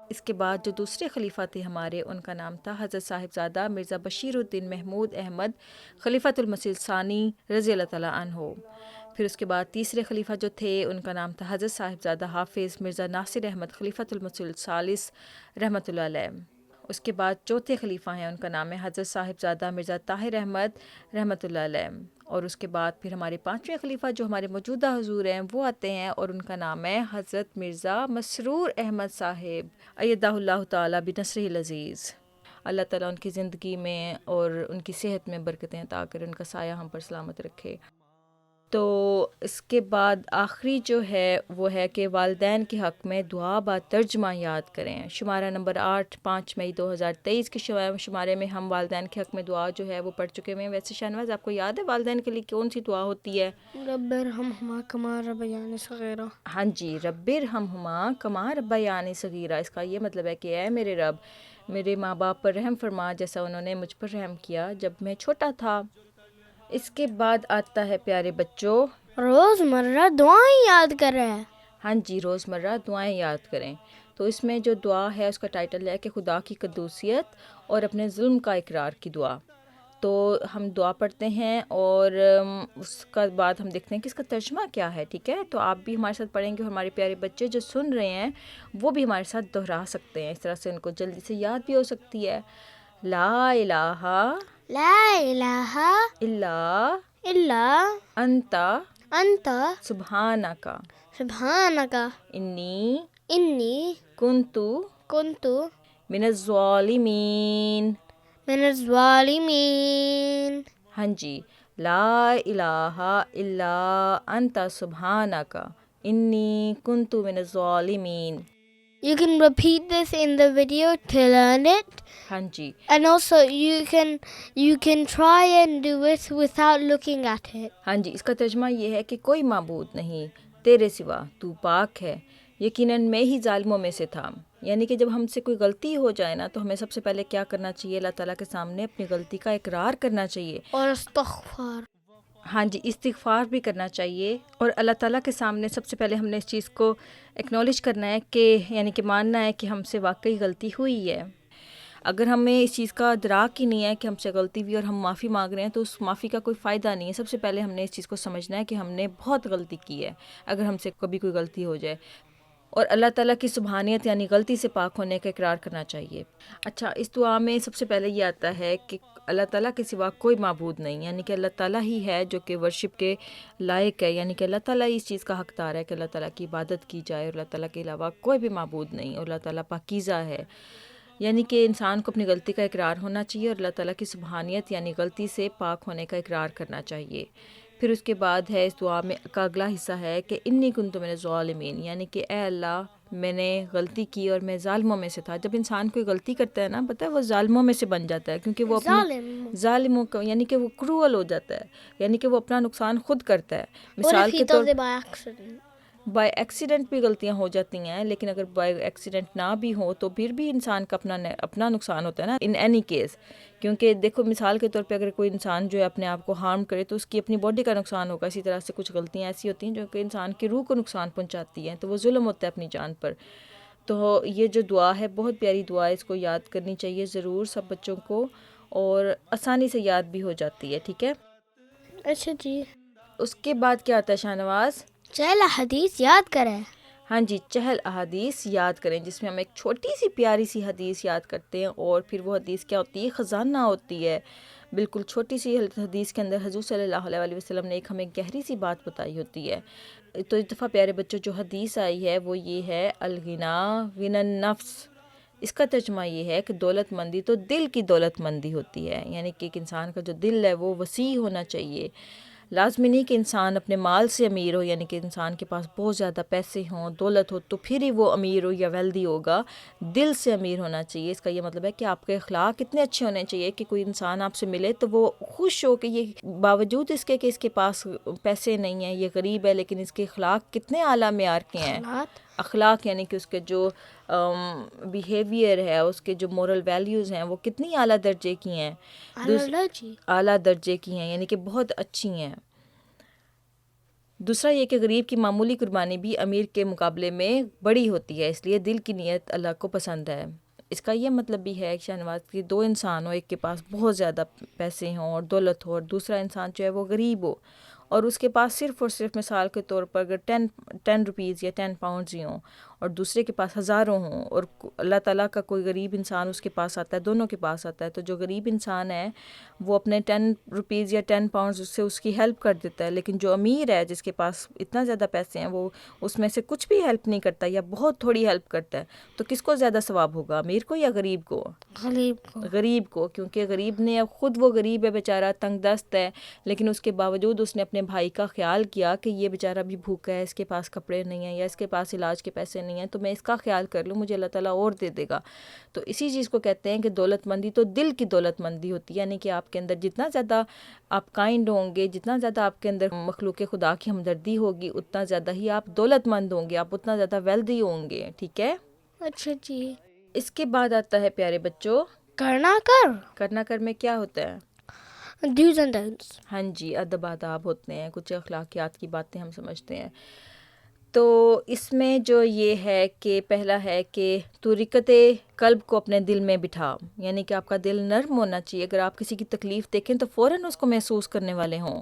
اس کے بعد جو دوسرے خلیفہ تھے ہمارے، ان کا نام تھا حضرت صاحبزادہ مرزا بشیر الدین محمود احمد خلیفۃ المسیح الثانی رضی اللہ تعالیٰ عنہ. پھر اس کے بعد تیسرے خلیفہ جو تھے، ان کا نام تھا حضرت صاحبزادہ حافظ مرزا ناصر احمد خلیفۃ المسیح الثالث رحمۃ اللہ علیہ. اس کے بعد چوتھے خلیفہ ہیں، ان کا نام ہے حضرت صاحبزادہ مرزا طاہر احمد رحمۃ اللہ علیہ. اور اس کے بعد پھر ہمارے 5ویں خلیفہ جو ہمارے موجودہ حضور ہیں وہ آتے ہیں، اور ان کا نام ہے حضرت مرزا مسرور احمد صاحب ایدہ اللہ تعالیٰ بنصرہ العزیز. اللہ تعالیٰ ان کی زندگی میں اور ان کی صحت میں برکتیں عطا کرے، ان کا سایہ ہم پر سلامت رکھے. تو اس کے بعد آخری جو ہے وہ ہے کہ والدین کے حق میں دعا با ترجمہ یاد کریں. شمارہ نمبر 8 5 مئی 2023 کے شمارے میں ہم والدین کے حق میں دعا جو ہے وہ پڑھ چکے ہوئے ہیں. ویسے شہنواز آپ کو یاد ہے والدین کے لیے کون سی دعا ہوتی ہے؟ رب ارحمہما کما ربیانی صغیرہ. ہاں جی، رب ارحمہما کما ربیانی صغیرہ. اس کا یہ مطلب ہے کہ اے میرے رب، میرے ماں باپ پر رحم فرما جیسا انہوں نے مجھ پر رحم کیا جب میں چھوٹا تھا. اس کے بعد آتا ہے پیارے بچوں، روزمرہ دعائیں یاد کر رہے ہیں. ہاں جی، روزمرہ دعائیں یاد کریں. تو اس میں جو دعا ہے اس کا ٹائٹل ہے کہ خدا کی قدوسیت اور اپنے ظلم کا اقرار کی دعا. تو ہم دعا پڑھتے ہیں اور اس کا بعد ہم دیکھتے ہیں کہ اس کا ترجمہ کیا ہے. ٹھیک ہے، تو آپ بھی ہمارے ساتھ پڑھیں گے اور ہمارے پیارے بچے جو سن رہے ہیں وہ بھی ہمارے ساتھ دہرا سکتے ہیں، اس طرح سے ان کو جلدی سے یاد بھی ہو سکتی ہے. لا الہ لا الہ الا الا انت انت سبحانک سبحانک انی انی کنت کنت من الظالمین. من الظالمین. ہاں جی، لا الہ الا انت سبحانک انی کنت من الظالمین. You can repeat this in the video to learn it. ہاں جی، And also you can try and do it without looking at it. ہاں جی، اس کا ترجمہ یہ ہے کہ کوئی معبود نہیں تیرے سوا، تو پاک ہے، یقیناً میں ہی ظالموں میں سے تھا. یعنی کہ جب ہم سے کوئی غلطی ہو جائے نا تو ہمیں سب سے پہلے کیا کرنا چاہیے؟ اللہ تعالیٰ کے سامنے اپنی غلطی کا اقرار کرنا چاہیے. اور استغفار. ہاں جی، استغفار بھی کرنا چاہیے. اور اللہ تعالیٰ کے سامنے سب سے پہلے ہم نے اس چیز کو ایکنالج کرنا ہے کہ یعنی کہ ماننا ہے کہ ہم سے واقعی غلطی ہوئی ہے. اگر ہمیں اس چیز کا ادراک ہی نہیں ہے کہ ہم سے غلطی ہوئی اور ہم معافی مانگ رہے ہیں تو اس معافی کا کوئی فائدہ نہیں ہے. سب سے پہلے ہم نے اس چیز کو سمجھنا ہے کہ ہم نے بہت غلطی کی ہے اگر ہم سے کبھی کوئی غلطی ہو جائے. اور اللہ تعالیٰ کی سبحانیت یعنی غلطی سے پاک ہونے کا اقرار کرنا چاہیے. اچھا، اس دعا میں سب سے پہلے یہ آتا ہے کہ اللہ تعالیٰ کے سوا کوئی معبود نہیں، یعنی کہ اللہ تعالیٰ ہی ہے جو کہ ورشپ کے لائق ہے. یعنی کہ اللہ تعالیٰ ہی اس چیز کا حقدار ہے کہ اللہ تعالیٰ کی عبادت کی جائے، اور اللہ تعالیٰ کے علاوہ کوئی بھی معبود نہیں، اور اللہ تعالیٰ پاکیزہ ہے. یعنی کہ انسان کو اپنی غلطی کا اقرار ہونا چاہیے اور اللہ تعالیٰ کی سبحانیت یعنی غلطی سے پاک ہونے کا اقرار کرنا چاہیے. پھر اس کے بعد ہے اس دعا میں کا اگلا حصہ ہے کہ انی کنت من الظالمین، یعنی کہ اے اللہ میں نے غلطی کی اور میں ظالموں میں سے تھا. جب انسان کوئی غلطی کرتا ہے نا، پتہ ہے وہ ظالموں میں سے بن جاتا ہے، کیونکہ وہ اپنے ظالموں کا یعنی کہ وہ کروئل ہو جاتا ہے، یعنی کہ وہ اپنا نقصان خود کرتا ہے. مثال کے طور بائی ایکسیڈنٹ بھی غلطیاں ہو جاتی ہیں، لیکن اگر بائی ایکسیڈنٹ نہ بھی ہو تو پھر بھی انسان کا اپنا نقصان ہوتا ہے نا ان اینی کیس. کیونکہ دیکھو مثال کے طور پہ اگر کوئی انسان جو ہے اپنے آپ کو ہارم کرے تو اس کی اپنی باڈی کا نقصان ہوگا. اسی طرح سے کچھ غلطیاں ایسی ہوتی ہیں جو کہ انسان کی روح کو نقصان پہنچاتی ہیں، تو وہ ظلم ہوتا ہے اپنی جان پر. تو یہ جو دعا ہے بہت پیاری دعا ہے، اس کو یاد کرنی چاہیے ضرور سب بچوں کو، اور آسانی سے یاد بھی ہو جاتی ہے. ٹھیک ہے، اچھا جی. اس کے بعد کیا آتا ہے شاہ نواز؟ چل حدیث یاد کریں. ہاں جی، چہل احادیث یاد کریں، جس میں ہم ایک چھوٹی سی پیاری سی حدیث یاد کرتے ہیں، اور پھر وہ حدیث کیا ہوتی ہے؟ خزانہ ہوتی ہے. بالکل چھوٹی سی حدیث کے اندر حضور صلی اللہ علیہ وسلم نے ایک ہمیں گہری سی بات بتائی ہوتی ہے. تو اس دفعہ پیارے بچوں جو حدیث آئی ہے وہ یہ ہے الغنا غنى النفس. اس کا ترجمہ یہ ہے کہ دولت مندی تو دل کی دولت مندی ہوتی ہے، یعنی کہ ایک انسان کا جو دل ہے وہ وسیع ہونا چاہیے. لازمی نہیں کہ انسان اپنے مال سے امیر ہو، یعنی کہ انسان کے پاس بہت زیادہ پیسے ہوں، دولت ہو تو پھر ہی وہ امیر ہو یا ویلدی ہوگا. دل سے امیر ہونا چاہیے. اس کا یہ مطلب ہے کہ آپ کے اخلاق اتنے اچھے ہونے چاہیے کہ کوئی انسان آپ سے ملے تو وہ خوش ہو کہ یہ باوجود اس کے کہ اس کے پاس پیسے نہیں ہیں، یہ غریب ہے، لیکن اس کے اخلاق کتنے اعلیٰ معیار کے ہیں. اخلاق یعنی کہ اس کے جو بیہیویئر ہے، اس کے جو مورل ویلیوز ہیں وہ کتنی اعلیٰ درجے کی ہیں، اعلیٰ درجے کی ہیں، یعنی کہ بہت اچھی ہیں. دوسرا یہ کہ غریب کی معمولی قربانی بھی امیر کے مقابلے میں بڑی ہوتی ہے، اس لیے دل کی نیت اللہ کو پسند ہے. اس کا یہ مطلب بھی ہے کہ شاہ نواز کی دو انسان ہو، ایک کے پاس بہت زیادہ پیسے ہوں اور دولت ہو، اور دوسرا انسان جو ہے وہ غریب ہو اور اس کے پاس صرف اور صرف مثال کے طور پر اگر 10 روپیز یا 10 پاؤنڈز ہی ہوں اور دوسرے کے پاس ہزاروں ہوں، اور اللہ تعالیٰ کا کوئی غریب انسان اس کے پاس آتا ہے، دونوں کے پاس آتا ہے، تو جو غریب انسان ہے وہ اپنے 10 روپیز یا 10 پاؤنڈز سے اس کی ہیلپ کر دیتا ہے، لیکن جو امیر ہے جس کے پاس اتنا زیادہ پیسے ہیں وہ اس میں سے کچھ بھی ہیلپ نہیں کرتا یا بہت تھوڑی ہیلپ کرتا ہے. تو کس کو زیادہ ثواب ہوگا، امیر کو یا غریب کو؟ غریب کو، کیونکہ غریب نے خود وہ غریب ہے بیچارہ، تنگ دست ہے، لیکن اس کے باوجود اس نے اپنے بھائی کا خیال کیا کہ یہ بیچارہ بھی بھوکا ہے، اس کے پاس کپڑے نہیں ہیں یا اس کے پاس علاج کے پیسے نہیں ہیں، تو میں اس کا خیال کر لوں، مجھے اللہ تعالیٰ اور دے دے گا. تو اسی چیز کو کہتے ہیں کہ دولت مندی تو دل کی دولت مندی ہوتی ہے، یعنی کہ آپ کے اندر جتنا زیادہ آپ کائنڈ ہوں گے، جتنا زیادہ آپ کے اندر مخلوق خدا کی ہمدردی ہوگی، اتنا زیادہ ہی آپ دولت مند ہوں گے، آپ اتنا زیادہ ویلدی ہوں گے. ٹھیک ہے؟ اچھا جی. اس کے بعد آتا ہے پیارے بچوں کرنا کر میں کیا ہوتا ہے؟ do's and don'ts. ہاں جی، ادب آداب ہوتے ہیں، کچھ اخلاقیات کی باتیں ہم سمجھتے ہیں. تو اس میں جو یہ ہے کہ پہلا ہے کہ تو رقت قلب کو اپنے دل میں بٹھا، یعنی کہ آپ کا دل نرم ہونا چاہیے. اگر آپ کسی کی تکلیف دیکھیں تو فوراً اس کو محسوس کرنے والے ہوں.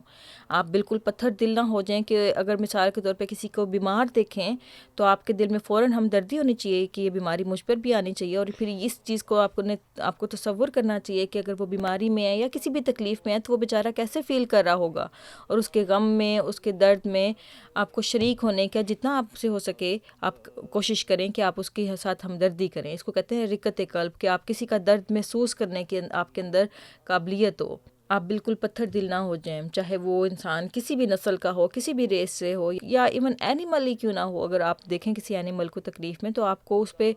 آپ بالکل پتھر دل نہ ہو جائیں کہ اگر مثال کے طور پہ کسی کو بیمار دیکھیں تو آپ کے دل میں فوراً ہمدردی ہونی چاہیے کہ یہ بیماری مجھ پر بھی آنی چاہیے، اور پھر اس چیز کو آپ کو تصور کرنا چاہیے کہ اگر وہ بیماری میں ہے یا کسی بھی تکلیف میں ہے تو وہ بیچارہ کیسے فیل کر رہا ہوگا، اور اس کے غم میں، اس کے درد میں آپ کو شریک ہونے کا جتنا آپ سے ہو سکے آپ کوشش کریں کہ آپ اس کے ساتھ ہمدردی کریں. اس کو کہتے ہیں رقت قلب، کہ آپ کسی کا درد محسوس کرنے کی آپ کے اندر قابلیت ہو. آپ بالکل پتھر دل نہ ہو جائیں، چاہے وہ انسان کسی بھی نسل کا ہو، کسی بھی ریس سے ہو، یا ایون اینیمل ہی کیوں نہ ہو. اگر آپ دیکھیں کسی اینیمل کو تکلیف میں تو آپ کو اس پہ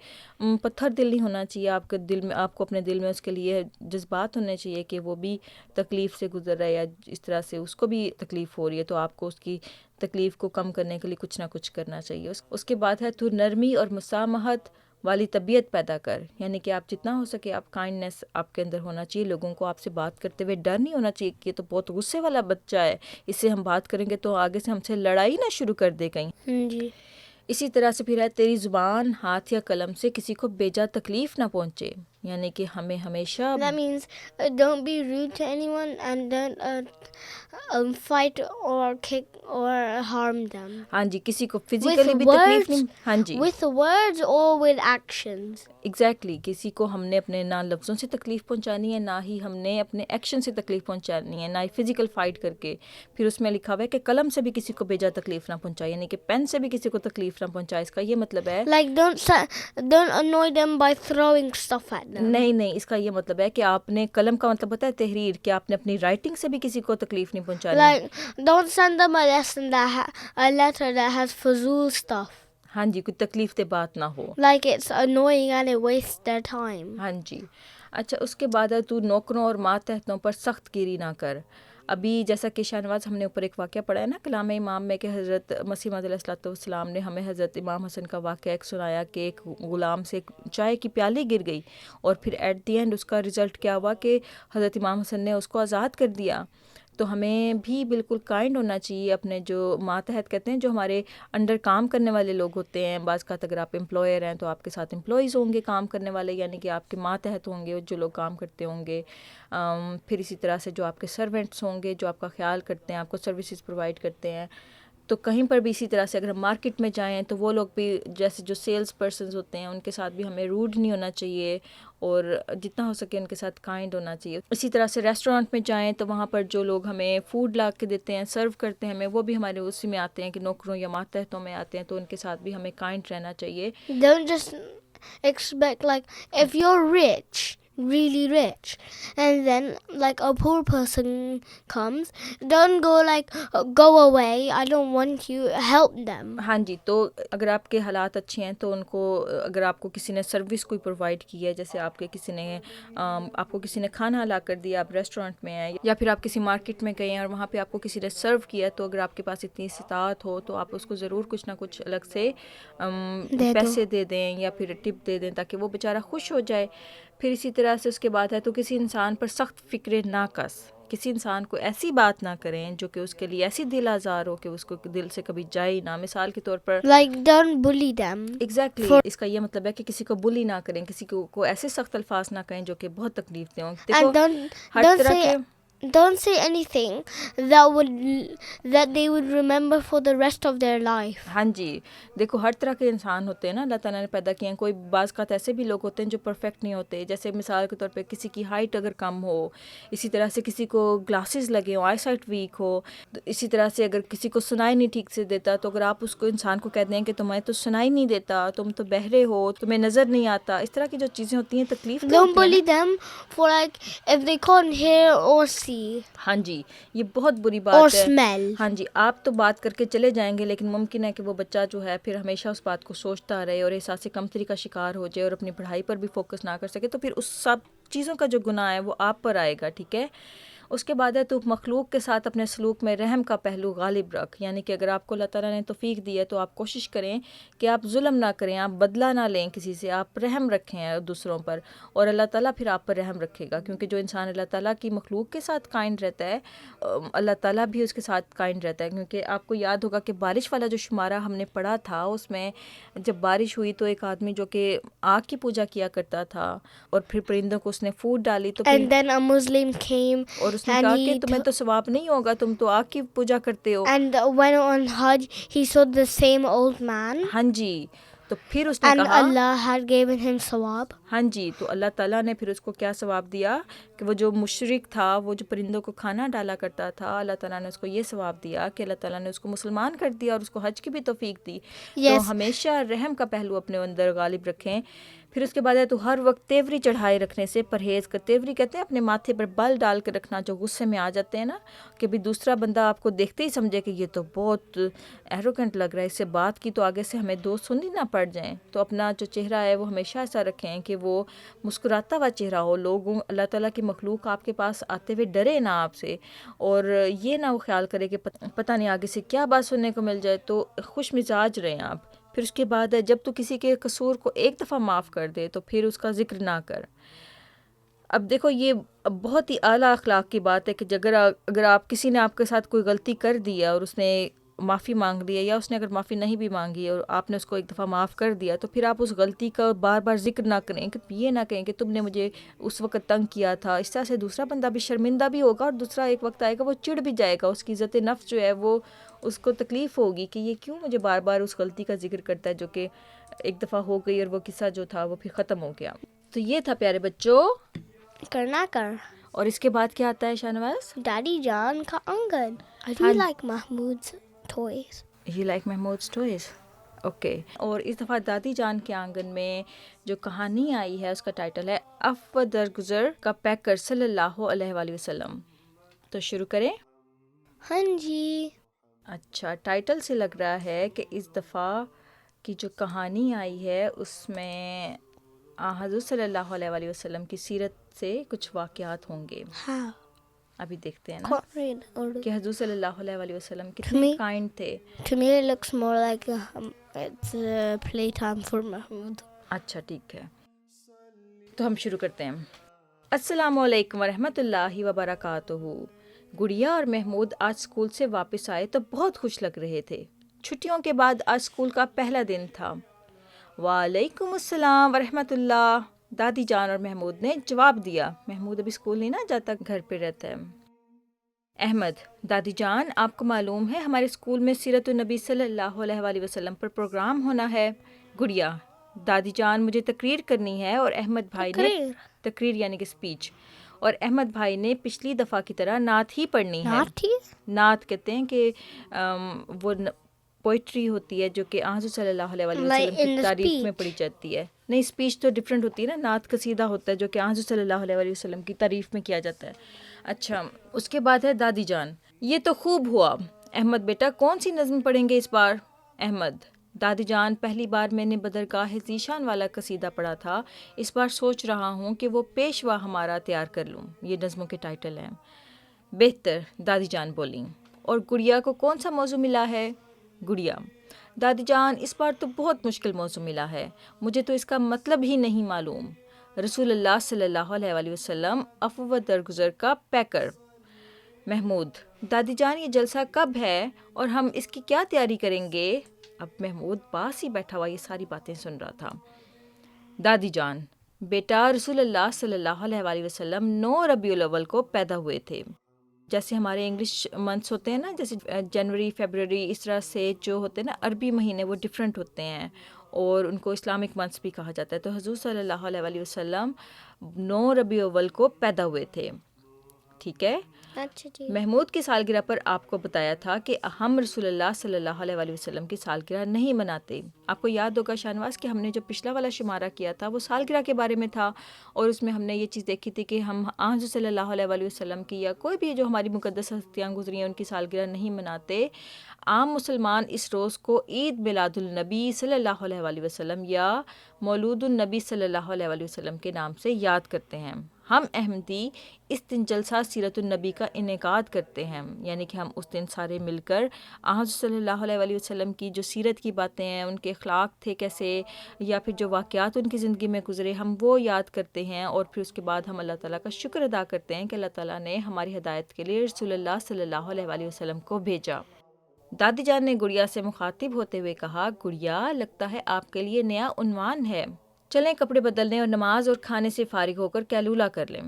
پتھر دل نہیں ہونا چاہیے. آپ کے دل میں، آپ کو اپنے دل میں اس کے لیے جذبات ہونے چاہیے کہ وہ بھی تکلیف سے گزر رہا ہے یا اس طرح سے اس کو بھی تکلیف ہو رہی ہے، تو آپ کو اس کی تکلیف کو کم کرنے کے لیے کچھ نہ کچھ کرنا چاہیے. اس کے بعد ہے تو نرمی اور مسامحت والی طبیعت پیدا کر، یعنی کہ آپ جتنا ہو سکے آپ کائنڈنس آپ کے اندر ہونا چاہیے. لوگوں کو آپ سے بات کرتے ہوئے ڈر نہیں ہونا چاہیے کہ یہ تو بہت غصے والا بچہ ہے، اس سے ہم بات کریں گے تو آگے سے ہم سے لڑائی نہ شروع کر دے کہیں. جی. اسی طرح سے پھر ہے تیری زبان، ہاتھ یا قلم سے کسی کو بیجا تکلیف نہ پہنچے، یعنی کہ ہمیں ہمیشہ That means don't be rude to anyone and don't fight or kick or harm them. ہاں جی، کسی کو فزیکلی بھی تکلیف نہیں. ہاں جی، with words or with actions. Exactly کسی کو ہم نے اپنے نہ لفظوں سے تکلیف پہنچانی ہے، نہ ہی ہم نے اپنے ایکشن سے تکلیف پہنچانی ہے، نہ ہی فزیکل فائٹ کر کے. پھر اس میں لکھا ہوا ہے کہ قلم سے بھی کسی کو بیجا تکلیف نہ پہنچائے، یعنی کہ پین سے بھی کسی کو تکلیف نہ پہنچائے. اس کا یہ مطلب ہے Like don't annoy them by throwing stuff at them. نہیں، اس کا یہ مطلب ہے کہ آپ نے قلم کا مطلب ہوتا ہے تحریر، کہ آپ نے اپنی رائٹنگ سے بھی کسی کو تکلیف نہیں پہنچانی. Like don't send them a letter that has fazul stuff. ہاں جی، کوئی تکلیف دہ بات نہ ہو. Like it's annoying and it wastes their time. ہاں جی. اچھا، اس کے بعد ہے تو نوکروں اور ماتحتوں پر سخت گیری نہ کر. ابھی جیسا کہ شاہ نواز ہم نے اوپر ایک واقعہ پڑھا ہے نا کلام امام میں، کہ حضرت مسیح موعود علیہ السلام نے ہمیں حضرت امام حسن کا واقعہ ایک سنایا کہ ایک غلام سے ایک چائے کی پیالی گر گئی، اور پھر ایٹ دی اینڈ اس کا رزلٹ کیا ہوا کہ حضرت امام حسن نے اس کو آزاد کر دیا. تو ہمیں بھی بالکل کائنڈ ہونا چاہیے اپنے جو ماتحت کہتے ہیں جو ہمارے انڈر کام کرنے والے لوگ ہوتے ہیں. بعض کا اگر آپ امپلائر ہیں تو آپ کے ساتھ امپلائیز ہوں گے کام کرنے والے, یعنی کہ آپ کے ماتحت ہوں گے جو لوگ کام کرتے ہوں گے. پھر اسی طرح سے جو آپ کے سرونٹس ہوں گے جو آپ کا خیال کرتے ہیں, آپ کو سروسز پرووائڈ کرتے ہیں. تو کہیں پر بھی اسی طرح سے اگر ہم مارکیٹ میں جائیں تو وہ لوگ بھی جیسے جو سیلس پرسنز ہوتے ہیں ان کے ساتھ بھی ہمیں روڈ نہیں ہونا چاہیے اور جتنا ہو سکے ان کے ساتھ کائنڈ ہونا چاہیے. اسی طرح سے ریسٹورینٹ میں جائیں تو وہاں پر جو لوگ ہمیں فوڈ لا کے دیتے ہیں, سرو کرتے ہیں ہمیں, وہ بھی ہمارے اسی میں آتے ہیں کہ نوکروں یا ماتحتوں میں آتے ہیں, تو ان کے ساتھ بھی ہمیں کائنڈ رہنا چاہیے. Don't just expect, like, if you're rich, really rich, and then like a poor person comes, don't go like, go away, I don't want you, help them. ہاں جی, تو اگر آپ کے حالات اچھے ہیں تو ان کو, اگر آپ کو کسی نے سروس کوئی پرووائڈ کی ہے, جیسے آپ کو کسی نے کھانا لا کر دیا, آپ ریسٹورینٹ میں ہیں یا پھر آپ کسی مارکیٹ میں گئے ہیں اور وہاں پہ آپ کو کسی نے سرو کیا, تو اگر آپ کے پاس اتنی استطاعت ہو تو آپ اس کو ضرور کچھ نہ کچھ الگ سے پیسے دے دیں یا پھر ٹپ دے دیں تاکہ وہ بیچارہ خوش ہو جائے. پھر اسی طرح سے اس کے بعد ہے تو کسی انسان پر سخت فکر نہ کس, کسی انسان کو ایسی بات نہ کریں جو کہ اس کے لیے ایسی دل آزار ہو کہ اس کو دل سے کبھی جائے ہی نہ. مثال کے طور پر Like, don't bully them. Exactly اس کا یہ مطلب ہے کہ کسی کو بلی نہ کریں, کسی کو ایسے سخت الفاظ نہ کہیں جو کہ بہت تکلیف دیں. دیکھو And ہر طرح کے don't say anything that they would remember for the rest of their life. ہاں جی, دیکھو ہر طرح کے انسان ہوتے ہیں نا, اللہ تعالیٰ نے پیدا کیے ہیں. کوئی بعض کا ایسے بھی لوگ ہوتے ہیں جو پرفیکٹ نہیں ہوتے, جیسے مثال کے طور پہ کسی کی ہائٹ اگر کم ہو, اسی طرح سے کسی کو گلاسز لگے ہوں, آئی سائٹ ویک ہو, اسی طرح سے اگر کسی کو سنائی نہیں ٹھیک سے دیتا, تو اگر آپ اس کو انسان کو کہہ دیں کہ تمہیں تو سنائی نہیں دیتا, تم تو بہرے ہو, تمہیں نظر نہیں آتا, اس طرح کی جو چیزیں ہوتی ہیں تکلیف دہ Don't ہوتی ہیں bully them for, like, if they can't hear or see ہاں جی, یہ بہت بری or بات ہے. smell. ہاں جی, آپ تو بات کر کے چلے جائیں گے لیکن ممکن ہے کہ وہ بچہ جو ہے پھر ہمیشہ اس بات کو سوچتا رہے اور احساس کمتری کا شکار ہو جائے اور اپنی پڑھائی پر بھی فوکس نہ کر سکے, تو پھر اس سب چیزوں کا جو گناہ ہے وہ آپ پر آئے گا. ٹھیک ہے. اس کے بعد ہے تو مخلوق کے ساتھ اپنے سلوک میں رحم کا پہلو غالب رکھ, یعنی کہ اگر آپ کو اللہ تعالیٰ نے توفیق دی ہے تو آپ کوشش کریں کہ آپ ظلم نہ کریں, آپ بدلہ نہ لیں کسی سے, آپ رحم رکھیں دوسروں پر, اور اللہ تعالیٰ پھر آپ پر رحم رکھے گا. کیونکہ جو انسان اللہ تعالیٰ کی مخلوق کے ساتھ کائنڈ رہتا ہے, اللہ تعالیٰ بھی اس کے ساتھ کائنڈ رہتا ہے. کیونکہ آپ کو یاد ہوگا کہ بارش والا جو شمارہ ہم نے پڑھا تھا, اس میں جب بارش ہوئی تو ایک آدمی جو کہ آگ کی پوجا کیا کرتا تھا اور پھر پرندوں کو اس نے فوڈ ڈالی, تو And then a Muslim came اور اس نے and کہا کہ تمہیں تو ثواب نہیں ہوگا, تم تو آگ کی پوجا کرتے ہو. and when on Hajj he saw the same old man ہاں جی, تو پھر اس نے and کہا Allah had given him sawab. ہاں جی, تو اللہ تعالیٰ نے پھر اس کو کیا ثواب دیا کہ وہ جو مشرک تھا, وہ جو پرندوں کو کھانا ڈالا کرتا تھا, اللہ تعالیٰ نے اس کو یہ ثواب دیا کہ اللہ تعالیٰ نے اس کو مسلمان کر دیا اور اس کو حج کی بھی توفیق دی. تو ہمیشہ رحم کا پہلو اپنے اندر غالب رکھیں. پھر اس کے بعد ہے تو ہر وقت تیوری چڑھائے رکھنے سے پرہیز کر. تیوری کہتے ہیں اپنے ماتھے پر بل ڈال کے رکھنا, جو غصے میں آ جاتے ہیں نا, کہ بھی دوسرا بندہ آپ کو دیکھتے ہی سمجھے کہ یہ تو بہت ایروگنٹ لگ رہا ہے, اس سے بات کی تو آگے سے ہمیں دو سننی نہ پڑ جائیں. تو اپنا جو چہرہ ہے وہ ہمیشہ ایسا رکھیں کہ وہ مسکراتا ہوا چہرہ ہو, لوگوں اللہ تعالیٰ کی مخلوق آپ کے پاس آتے ہوئے ڈرے نہ آپ سے, اور یہ نہ وہ خیال کرے کہ پتہ نہیں آگے سے کیا بات سننے کو مل جائے. تو خوش مزاج رہیں آپ. پھر اس کے بعد ہے جب تو کسی کے قصور کو ایک دفعہ معاف کر دے تو پھر اس کا ذکر نہ کر. اب دیکھو یہ بہت ہی اعلیٰ اخلاق کی بات ہے کہ اگر آپ کسی نے آپ کے ساتھ کوئی غلطی کر دی ہے اور اس نے معافی مانگ لی ہے, یا اس نے اگر معافی نہیں بھی مانگی اور آپ نے اس کو ایک دفعہ معاف کر دیا, تو پھر آپ اس غلطی کا بار بار ذکر نہ کریں, کہ یہ نہ کہیں کہ تم نے مجھے اس وقت تنگ کیا تھا. اس طرح سے دوسرا بندہ بھی شرمندہ بھی ہوگا اور دوسرا ایک وقت آئے گا وہ چڑ بھی جائے گا, اس کی عزت نفس جو ہے وہ اس کو تکلیف ہوگی کہ یہ کیوں مجھے بار بار اس غلطی کا ذکر کرتا ہے جو کہ ایک دفعہ ہو گئی اور وہ قصہ جو تھا وہ پھر ختم ہو گیا. تو یہ تھا پیارے بچوں کرنا کر. اور اس کے بعد کیا آتا ہے شاہنواز؟ Daddy John کا آنگن. I do like Mahmood's toys. You like Mahmood's toys? Okay. اور اس دفعہ دادی جان کے آنگن میں جو کہانی آئی ہے اس کا ٹائٹل ہے عفو درگزر کا پیکر صلی اللہ علیہ وآلہ وسلم. تو شروع کریں؟ ہاں جی. اچھا, ٹائٹل سے لگ رہا ہے کہ اس دفعہ کی جو کہانی آئی ہے اس میں حضور صلی اللہ علیہ وآلہ وسلم کی سیرت سے کچھ واقعات ہوں گے. How? ابھی دیکھتے ہیں نا کہ حضور صلی اللہ علیہ وآلہ وسلم کتنے کائنڈ تھے. To me it looks more like it's a playtime for Mahmood. اچھا ٹھیک ہے, تو ہم شروع کرتے ہیں. السلام علیکم ورحمۃ اللہ وبرکاتہ. گڑیا اور محمود آج اسکول سے واپس آئے تو بہت خوش لگ رہے تھے۔ چھٹیوں کے بعد آج اسکول کا پہلا دن تھا۔ وعلیکم السلام ورحمۃ اللہ، دادی جان اور محمود نے جواب دیا۔ محمود ابھی اسکول نہیں نہ جاتا، گھر پہ رہتا ہے۔ احمد: دادی جان، آپ کو معلوم ہے ہمارے اسکول میں سیرت النبی صلی اللہ علیہ وآلہ وسلم پر پروگرام ہونا ہے۔ گڑیا: دادی جان، مجھے تقریر کرنی ہے، اور احمد بھائی نے تقریر یعنی کہ اسپیچ، اور احمد بھائی نے پچھلی دفعہ کی طرح نعت ہی پڑھنی ہے۔ نعت کہتے ہیں کہ وہ پوئٹری ہوتی ہے جو کہ حضور صلی اللہ علیہ وآلہ وسلم کی تعریف میں پڑھی جاتی ہے۔ نہیں، اسپیچ تو ڈفرینٹ ہوتی ہے نا، نعت قصیدہ ہوتا ہے جو کہ حضور صلی اللہ علیہ وآلہ وسلم کی تعریف میں کیا جاتا ہے۔ اچھا، اس کے بعد ہے دادی جان: یہ تو خوب ہوا۔ احمد بیٹا، کون سی نظم پڑھیں گے اس بار؟ احمد: دادی جان، پہلی بار میں نے بدرگاہ ذیشان والا قصیدہ پڑھا تھا، اس بار سوچ رہا ہوں کہ وہ پیشوا ہمارا تیار کر لوں۔ یہ نظموں کے ٹائٹل ہیں۔ بہتر، دادی جان بولیں۔ اور گڑیا کو کون سا موضوع ملا ہے؟ گڑیا: دادی جان، اس بار تو بہت مشکل موضوع ملا ہے، مجھے تو اس کا مطلب ہی نہیں معلوم۔ رسول اللہ صلی اللہ علیہ وآلہ وسلم عفو و درگزر کا پیکر۔ محمود: دادی جان، یہ جلسہ کب ہے اور ہم اس کی کیا تیاری کریں گے؟ اب محمود پاس ہی بیٹھا ہوا یہ ساری باتیں سن رہا تھا۔ دادی جان: بیٹا، رسول اللہ صلی اللہ علیہ وآلہ وسلم 9 ربیع الاول کو پیدا ہوئے تھے۔ جیسے ہمارے انگلش منتھس ہوتے ہیں نا، جیسے جنوری، فیبروری، اس طرح سے جو ہوتے ہیں نا عربی مہینے، وہ ڈفرینٹ ہوتے ہیں اور ان کو اسلامک منتھس بھی کہا جاتا ہے۔ تو حضور صلی اللہ علیہ وآلہ وسلم 9 ربیع الاول کو پیدا ہوئے تھے، ٹھیک ہے؟ اچھا جی۔ محمود کی سالگرہ پر آپ کو بتایا تھا کہ ہم رسول اللہ صلی اللہ علیہ وآلہ وسلم کی سالگرہ نہیں مناتے۔ آپ کو یاد ہوگا شاہنواز کہ ہم نے جو پچھلا والا شمارہ کیا تھا وہ سالگرہ کے بارے میں تھا، اور اس میں ہم نے یہ چیز دیکھی تھی کہ ہم حضور صلی اللہ علیہ وآلہ وسلم کی یا کوئی بھی جو ہماری مقدس ہستیاں گزری ہیں ان کی سالگرہ نہیں مناتے۔ عام مسلمان اس روز کو عید میلاد النبی صلی اللہ علیہ وآلہ وسلم یا مولود النبی صلی اللہ علیہ وآلہ وسلم کے نام سے یاد کرتے ہیں۔ ہم احمدی اس دن جلسہ سیرت النبی کا انعقاد کرتے ہیں، یعنی کہ ہم اس دن سارے مل کر حضرت صلی اللہ علیہ وآلہ وسلم کی جو سیرت کی باتیں ہیں، ان کے اخلاق تھے کیسے، یا پھر جو واقعات ان کی زندگی میں گزرے، ہم وہ یاد کرتے ہیں، اور پھر اس کے بعد ہم اللہ تعالیٰ کا شکر ادا کرتے ہیں کہ اللہ تعالیٰ نے ہماری ہدایت کے لیے رسول اللہ صلی اللہ علیہ وآلہ وسلم کو بھیجا۔ دادی جان نے گڑیا سے مخاطب ہوتے ہوئے کہا: گڑیا، لگتا ہے آپ کے لیے نیا عنوان ہے، چلیں کپڑے بدل لیں اور نماز اور کھانے سے فارغ ہو کر کیلولا کر لیں،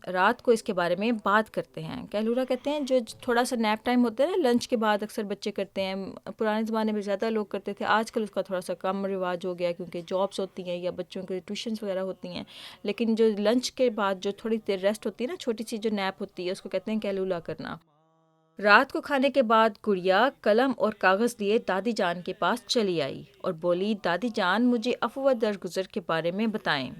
رات کو اس کے بارے میں بات کرتے ہیں۔ کیلولا کہتے ہیں جو تھوڑا سا نیپ ٹائم ہوتا ہے نا، لنچ کے بعد اکثر بچے کرتے ہیں، پرانے زمانے میں زیادہ لوگ کرتے تھے، آج کل اس کا تھوڑا سا کم رواج ہو گیا کیونکہ جابس ہوتی ہیں یا بچوں کے ٹیوشنس وغیرہ ہوتی ہیں، لیکن جو لنچ کے بعد جو تھوڑی دیر ریسٹ ہوتی ہے نا، چھوٹی سی جو نیپ ہوتی ہے، اس کو کہتے ہیں کیلولا کرنا۔ رات کو کھانے کے بعد گڑیا قلم اور کاغذ لیے دادی جان کے پاس چلی آئی اور بولی: دادی جان، مجھے عفو و درگزر کے بارے میں بتائیں۔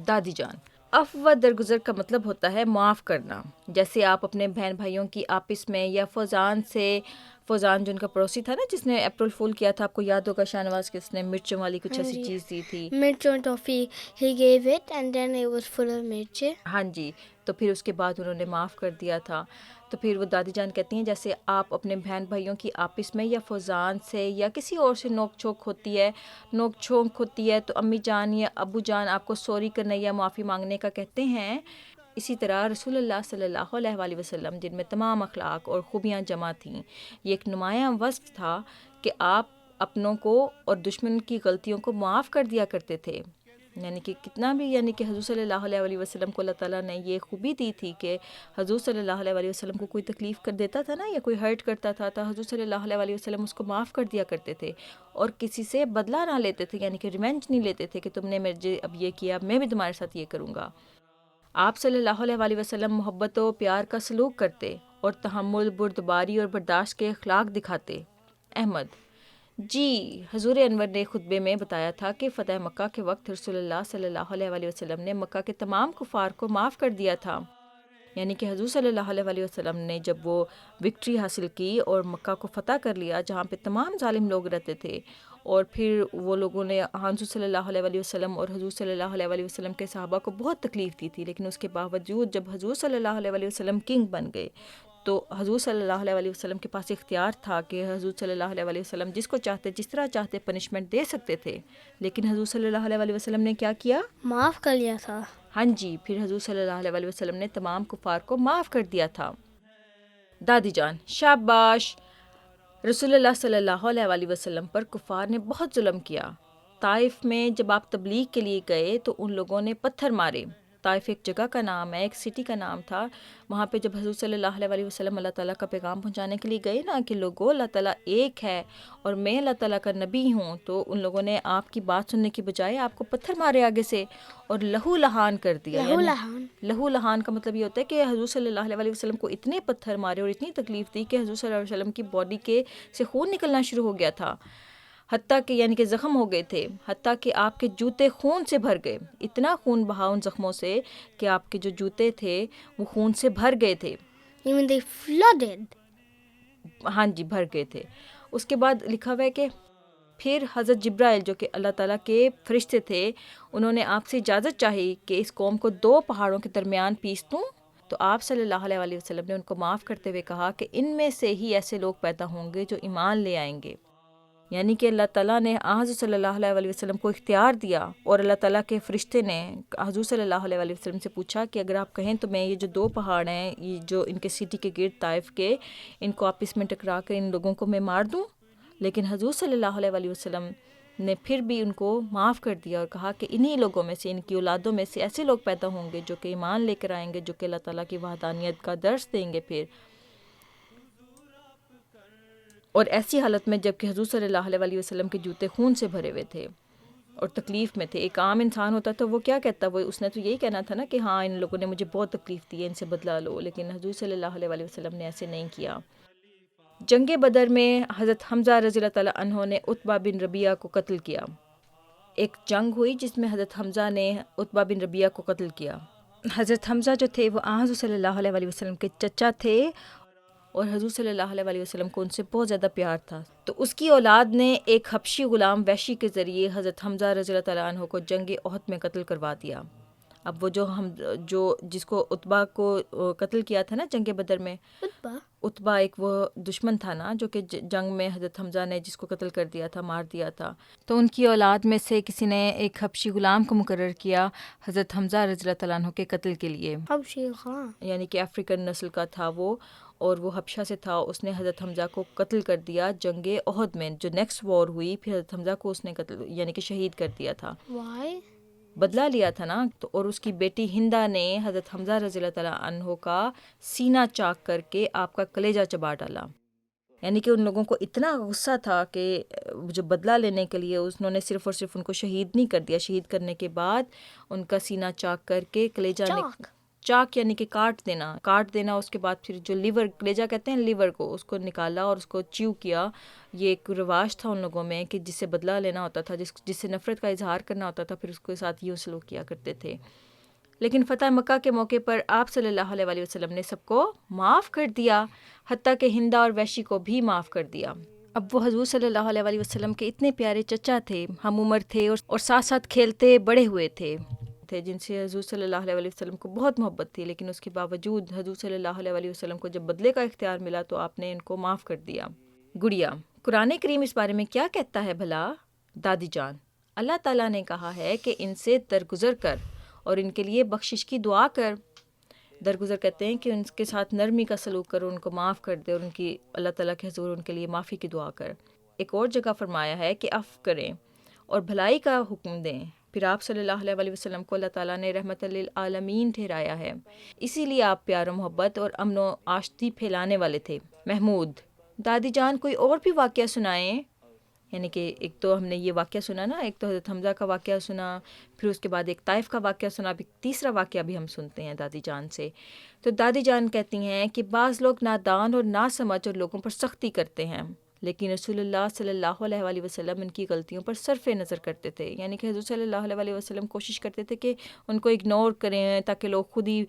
دادی جان: عفو و درگزر کا مطلب ہوتا ہے معاف کرنا، جیسے آپ اپنے بہن بھائیوں کی آپس میں یا فوزان جو ان کا پڑوسی تھا نا جس نے اپریل فول کیا تھا، آپ کو یاد ہوگا شاہنواز کہ اس نے مرچوں والی کچھ ایسی چیز دی تھی، مرچوں toffee he gave it and then it was full of مرچیں۔ ہاں جی، تو پھر اس کے بعد انہوں نے معاف کر دیا تھا۔ تو پھر وہ دادی جان کہتی ہیں جیسے آپ اپنے بہن بھائیوں کی آپس میں یا فوزان سے یا کسی اور سے نوک جھونک ہوتی ہے تو امی جان یا ابو جان آپ کو سوری کرنے یا معافی مانگنے کا کہتے ہیں۔ اسی طرح رسول اللہ صلی اللہ علیہ وآلہ وسلم جن میں تمام اخلاق اور خوبیاں جمع تھیں، یہ ایک نمایاں وصف تھا کہ آپ اپنوں کو اور دشمن کی غلطیوں کو معاف کر دیا کرتے تھے، یعنی کہ کتنا بھی، یعنی کہ حضور صلی اللہ علیہ وآلہ وسلم کو اللہ تعالیٰ نے یہ خوبی دی تھی کہ حضور صلی اللہ علیہ وآلہ وسلم کو کوئی تکلیف کر دیتا تھا نا یا کوئی ہرٹ کرتا تھا تو حضور صلی اللہ علیہ وآلہ وسلم اس کو معاف کر دیا کرتے تھے اور کسی سے بدلہ نہ لیتے تھے، یعنی کہ ریونج نہیں لیتے تھے کہ تم نے مجھے اب یہ کیا میں بھی تمہارے ساتھ یہ کروں گا۔ آپ صلی اللہ علیہ وآلہ وسلم محبت و پیار کا سلوک کرتے اور تحمل، بردباری اور برداشت کے اخلاق دکھاتے۔ احمد: جی، حضور انور نے خطبے میں بتایا تھا کہ فتح مکہ کے وقت رسول اللہ صلی اللہ علیہ وآلہ وسلم نے مکہ کے تمام کفار کو معاف کر دیا تھا، یعنی کہ حضور صلی اللہ علیہ وآلہ وسلم نے جب وہ وکٹری حاصل کی اور مکہ کو فتح کر لیا جہاں پہ تمام ظالم لوگ رہتے تھے، اور پھر وہ لوگوں نے حضور صلی اللہ علیہ وآلہ وسلم اور حضور صلی اللہ علیہ وآلہ وسلم کے صحابہ کو بہت تکلیف دی تھی، لیکن اس کے باوجود جب حضور صلی اللہ علیہ وآلہ وسلم کنگ بن گئے تو حضور صلی اللہ علیہ وآلہ وسلم کے پاس اختیار تھا کہ حضور صلی اللہ علیہ وآلہ وسلم جس کو چاہتے جس طرح چاہتے پنشمنٹ دے سکتے تھے، لیکن حضور صلی اللہ علیہ وآلہ وسلم نے کیا کیا؟ معاف کر لیا تھا۔ ہاں جی، پھر حضور صلی اللہ علیہ وآلہ وسلم نے تمام کفار کو معاف کر دیا تھا۔ دادی جان شاباش. رسول اللہ صلی اللہ علیہ وآلہ وسلم پر کفار نے بہت ظلم کیا. طائف میں جب آپ تبلیغ کے لیے گئے تو ان لوگوں نے پتھر مارے. طائف ایک جگہ کا نام ہے، ایک سٹی کا نام تھا. وہاں پہ جب حضور صلی اللہ علیہ وآلہ وسلم اللہ تعالیٰ کا پیغام پہنچانے کے لیے گئے نا کہ لوگوں اللہ تعالیٰ ایک ہے اور میں اللہ تعالیٰ کا نبی ہوں، تو ان لوگوں نے آپ کی بات سننے کی بجائے آپ کو پتھر مارے آگے سے اور لہو لہان کر دیا. لہو لہان کا مطلب یہ ہوتا ہے کہ حضور صلی اللہ علیہ وآلہ وسلم کو اتنے پتھر مارے اور اتنی تکلیف دی کہ حضور صلی اللہ علیہ وسلم کی باڈی کے سے خون نکلنا شروع ہو گیا تھا، حتیٰ کہ یعنی کہ زخم ہو گئے تھے، حتیٰ کہ آپ کے جوتے خون سے بھر گئے. اتنا خون بہا ان زخموں سے کہ آپ کے جو جوتے تھے وہ خون سے بھر گئے تھے. Even they flooded. ہاں جی، بھر گئے تھے. اس کے بعد لکھا ہوا ہے کہ پھر حضرت جبرائیل جو کہ اللہ تعالیٰ کے فرشتے تھے، انہوں نے آپ سے اجازت چاہی کہ اس قوم کو 2 پہاڑوں کے درمیان پیس دوں. تو آپ صلی اللہ علیہ وآلہ وسلم نے ان کو معاف کرتے ہوئے کہا کہ ان میں سے ہی ایسے لوگ پیدا ہوں گے جو ایمان لے آئیں گے. یعنی کہ اللہ تعالیٰ نے حضور صلی اللہ علیہ وآلہ وسلم کو اختیار دیا، اور اللہ تعالیٰ کے فرشتے نے حضور صلی اللہ علیہ وآلہ وسلم سے پوچھا کہ اگر آپ کہیں تو میں یہ جو 2 پہاڑ ہیں، یہ جو ان کے سٹی کے گرد طائف کے، ان کو آپس میں ٹکرا کر ان لوگوں کو میں مار دوں. لیکن حضور صلی اللہ علیہ وآلہ وسلم نے پھر بھی ان کو معاف کر دیا اور کہا کہ انہی لوگوں میں سے، ان کی اولادوں میں سے ایسے لوگ پیدا ہوں گے جو کہ ایمان لے کر آئیں گے، جو کہ اللہ تعالیٰ کی وحدانیت کا درس دیں گے پھر. اور ایسی حالت میں جب کہ حضور صلی اللہ علیہ وآلہ وسلم کے جوتے خون سے بھرے ہوئے تھے اور تکلیف میں تھے. ایک عام انسان ہوتا تو وہ کیا کہتا، وہ اس نے تو یہی کہنا تھا نا کہ ہاں ان لوگوں نے مجھے بہت تکلیف دی ہے، ان سے بدلہ لو. لیکن حضور صلی اللہ علیہ وآلہ وسلم نے ایسے نہیں کیا. جنگ بدر میں حضرت حمزہ رضی اللہ تعالیٰ عنہ نے عتبہ بن ربیعہ کو قتل کیا. ایک جنگ ہوئی جس میں حضرت حمزہ نے عتبہ بن ربیعہ کو قتل کیا. حضرت حمزہ جو تھے وہ حضور صلی اللہ علیہ وآلہ وسلم کے چچا تھے اور حضور صلی اللہ علیہ وآلہ وسلم کو ان سے بہت زیادہ پیار تھا. تو اس کی اولاد نے ایک حبشی غلام وحشی کے ذریعے حضرت حمزہ رضی اللہ تعالیٰ عنہ کو جنگ احد میں قتل کروا دیا. اب وہ جو جس کو عتبہ کو قتل کیا تھا نا جنگ بدر میں، عتبہ ایک وہ دشمن تھا نا جو کہ جنگ میں حضرت حمزہ نے جس کو قتل کر دیا تھا، مار دیا تھا. تو ان کی اولاد میں سے کسی نے ایک حبشی غلام کو مقرر کیا حضرت حمزہ رضی اللہ تعالیٰ عنہ کے قتل کے لیے. حبشی غلام یعنی کہ افریقن نسل کا تھا وہ، اور وہ حبشہ سے تھا. اس نے حضرت حمزہ کو قتل کر دیا جنگ احد میں، جو نیکسٹ وار ہوئی. پھر حضرت حمزہ کو اس نے قتل یعنی کہ شہید کر دیا تھا. Why? بدلہ لیا تھا نا. تو اور اس کی بیٹی ہندا نے حضرت حمزہ رضی اللہ تعالیٰ عنہ کا سینہ چاک کر کے آپ کا کلیجہ چبا ڈالا. یعنی کہ ان لوگوں کو اتنا غصہ تھا کہ جو بدلہ لینے کے لیے انہوں نے صرف اور صرف ان کو شہید نہیں کر دیا، شہید کرنے کے بعد ان کا سینہ چاک کر کے کلیجہ چاک یعنی کہ کاٹ دینا. اس کے بعد پھر جو لیور، کلیجہ کہتے ہیں لیور کو، اس کو نکالا اور اس کو چیو کیا. یہ ایک رواج تھا ان لوگوں میں کہ جس سے بدلہ لینا ہوتا تھا، جس سے نفرت کا اظہار کرنا ہوتا تھا، پھر اس کے ساتھ یہ سلوک کیا کرتے تھے. لیکن فتح مکہ کے موقع پر آپ صلی اللہ علیہ وآلہ وسلم نے سب کو معاف کر دیا، حتیٰ کہ ہندا اور وحشی کو بھی معاف کر دیا. اب وہ حضور صلی اللہ علیہ وآلہ وسلم کے اتنے پیارے چچا تھے، ہم عمر تھے اور ساتھ ساتھ کھیلتے بڑے ہوئے تھے، جن سے حضور صلی اللہ علیہ وآلہ وسلم کو بہت محبت تھی. لیکن اس کے باوجود حضور صلی اللہ علیہ وآلہ وسلم کو جب بدلے کا اختیار ملا تو آپ نے ان کو معاف کر دیا. گڑیا، قرآن کریم اس بارے میں کیا کہتا ہے بھلا؟ دادی جان، اللہ تعالیٰ نے کہا ہے کہ ان سے درگزر کر اور ان کے لیے بخشش کی دعا کر. درگزر کہتے ہیں کہ ان کے ساتھ نرمی کا سلوک کر، ان کو معاف کر دے اور ان کی اللہ تعالیٰ کے حضور ان کے لیے معافی کی دعا کر. ایک اور جگہ فرمایا ہے کہ عفو کریں اور بھلائی کا حکم دیں. پھر آپ صلی اللہ علیہ وآلہ وسلم کو اللہ تعالیٰ نے رحمت للعالمین ٹھہرایا ہے، اسی لیے آپ پیار و محبت اور امن و آشتی پھیلانے والے تھے. محمود، دادی جان کوئی اور بھی واقعہ سنائیں. یعنی کہ ایک تو ہم نے یہ واقعہ سنا نا، ایک تو حضرت حمزہ کا واقعہ سنا، پھر اس کے بعد ایک طائف کا واقعہ سنا، ابھی تیسرا واقعہ بھی ہم سنتے ہیں دادی جان سے. تو دادی جان کہتی ہیں کہ بعض لوگ نادان اور ناسمجھ اور لوگوں پر سختی کرتے ہیں، لیکن رسول اللہ صلی اللہ علیہ وآلہ وسلم ان کی غلطیوں پر صرف نظر کرتے تھے. یعنی کہ حضور صلی اللہ علیہ وآلہ وسلم کوشش کرتے تھے کہ ان کو اگنور کریں تاکہ لوگ خود ہی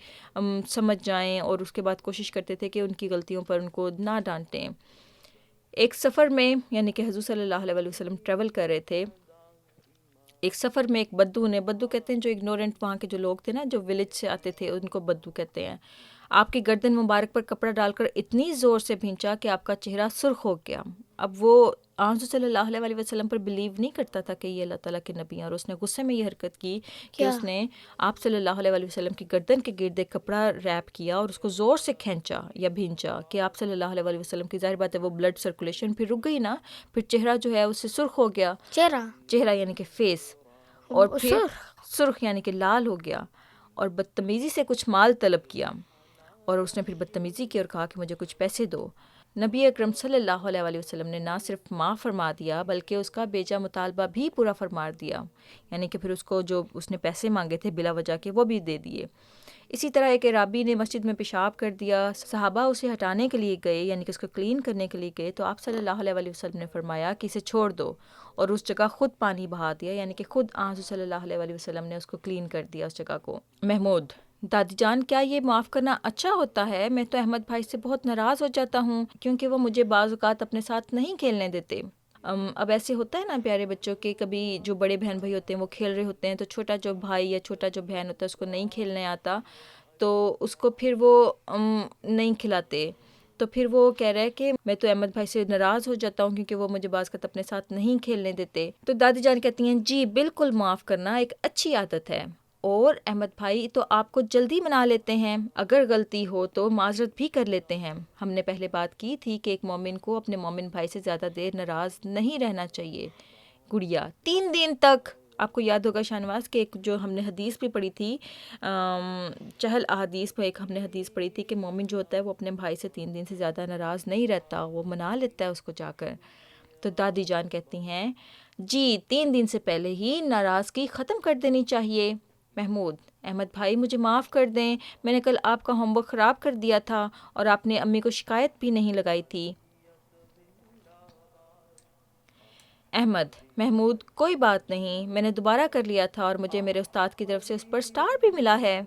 سمجھ جائیں، اور اس کے بعد کوشش کرتے تھے کہ ان کی غلطیوں پر ان کو نہ ڈانٹیں. ایک سفر میں یعنی کہ حضور صلی اللہ علیہ وآلہ وسلم ٹریول کر رہے تھے. ایک سفر میں ایک بدو کہتے ہیں جو اگنورنٹ وہاں کے جو لوگ تھے نا، جو ولیج سے آتے تھے، ان کو بدو کہتے ہیں. آپ کی گردن مبارک پر کپڑا ڈال کر اتنی زور سے بھینچا کہ آپ کا چہرہ سرخ ہو گیا. اب وہ آنظر صلی اللہ علیہ وسلم پر بلیو نہیں کرتا تھا کہ یہ اللہ تعالیٰ کے نبی ہیں، اور اس نے غصے میں یہ حرکت کی کہ کیا؟ اس نے آپ صلی اللہ علیہ وسلم کی گردن کے گرد ایک کپڑا ریپ کیا اور اس کو زور سے کھینچا یا بھینچا کہ آپ صلی اللہ علیہ وسلم کی، ظاہر بات ہے وہ بلڈ سرکولیشن پھر رک گئی نا، پھر چہرہ جو ہے اس سے سرخ ہو گیا، چہرہ یعنی کہ فیس، اور پھر سرخ یعنی کہ لال ہو گیا، اور بدتمیزی سے کچھ مال طلب کیا، اور اس نے پھر بدتمیزی کی اور کہا کہ مجھے کچھ پیسے دو۔ نبی اکرم صلی اللہ علیہ وسلم نے نہ صرف معاف فرما دیا بلکہ اس کا بیجا مطالبہ بھی پورا فرما دیا، یعنی کہ پھر اس کو جو اس نے پیسے مانگے تھے بلا وجہ کے وہ بھی دے دیے۔ اسی طرح ایک عرابی نے مسجد میں پیشاب کر دیا، صحابہ اسے ہٹانے کے لیے گئے، یعنی کہ اس کو کلین کرنے کے لیے گئے، تو آپ صلی اللہ علیہ وسلم نے فرمایا کہ اسے چھوڑ دو، اور اس جگہ خود پانی بہا دیا، یعنی کہ خود حضور صلی اللہ علیہ وسلم نے اس کو کلین کر دیا اس جگہ کو۔ محمود: دادی جان کیا یہ معاف کرنا اچھا ہوتا ہے؟ میں تو احمد بھائی سے بہت ناراض ہو جاتا ہوں کیونکہ وہ مجھے بعض اوقات اپنے ساتھ نہیں کھیلنے دیتے۔ اب ایسے ہوتا ہے نا پیارے بچوں کے، کبھی جو بڑے بہن بھائی ہوتے ہیں وہ کھیل رہے ہوتے ہیں تو چھوٹا جو بھائی یا چھوٹا جو بہن ہوتا ہے اس کو نہیں کھیلنے آتا، تو اس کو پھر وہ نہیں کھلاتے، تو پھر وہ کہہ رہا ہے کہ میں تو احمد بھائی سے ناراض ہو جاتا ہوں کیونکہ وہ مجھے بعض اوقات اپنے ساتھ نہیں کھیلنے دیتے۔ تو دادی جان کہتی ہیں جی بالکل، معاف کرنا ایک اچھی عادت ہے، اور احمد بھائی تو آپ کو جلدی منا لیتے ہیں، اگر غلطی ہو تو معذرت بھی کر لیتے ہیں۔ ہم نے پہلے بات کی تھی کہ ایک مومن کو اپنے مومن بھائی سے زیادہ دیر ناراض نہیں رہنا چاہیے۔ گڑیا 3 دن تک، آپ کو یاد ہوگا شاہنواز کہ ایک جو ہم نے حدیث بھی پڑھی تھی، چہل احادیث میں ایک ہم نے حدیث پڑھی تھی کہ مومن جو ہوتا ہے وہ اپنے بھائی سے 3 دن سے زیادہ ناراض نہیں رہتا، وہ منا لیتا ہے اس کو جا کر۔ تو دادی جان کہتی ہیں جی 3 دن سے پہلے ہی ناراضگی ختم کر دینی چاہیے۔ محمود: احمد بھائی مجھے معاف کر دیں، میں نے کل آپ کا ہوم ورک خراب کر دیا تھا اور آپ نے امی کو شکایت بھی نہیں لگائی تھی۔ احمد: محمود کوئی بات نہیں، میں نے دوبارہ کر لیا تھا اور مجھے میرے استاد کی طرف سے اس پر سٹار بھی ملا ہے۔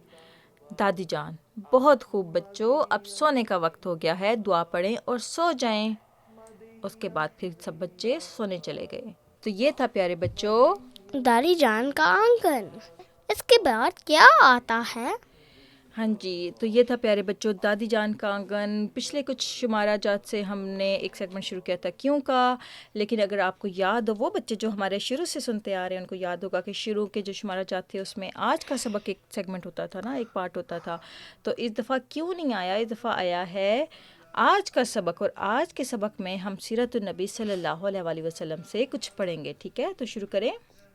دادی جان: بہت خوب بچوں، اب سونے کا وقت ہو گیا ہے، دعا پڑھیں اور سو جائیں۔ اس کے بعد پھر سب بچے سونے چلے گئے۔ تو یہ تھا پیارے بچوں دادی جان کا آنگن۔ اس کے بعد کیا آتا ہے؟ ہاں جی، تو یہ تھا پیارے بچوں دادی جان کا آنگن۔ پچھلے کچھ شمارہ جات سے ہم نے ایک سیگمنٹ شروع کیا تھا کیوں کا، لیکن اگر آپ کو یاد ہو، وہ بچے جو ہمارے شروع سے سنتے آ رہے ہیں ان کو یاد ہوگا کہ شروع کے جو شمارہ جات تھے اس میں آج کا سبق ایک سیگمنٹ ہوتا تھا نا، ایک پارٹ ہوتا تھا۔ تو اس دفعہ کیوں نہیں آیا، اس دفعہ آیا ہے آج کا سبق، اور آج کے سبق میں ہم سیرت النبی صلی اللہ علیہ وسلم سے کچھ پڑھیں گے، ٹھیک ہے؟ تو شروع کریں۔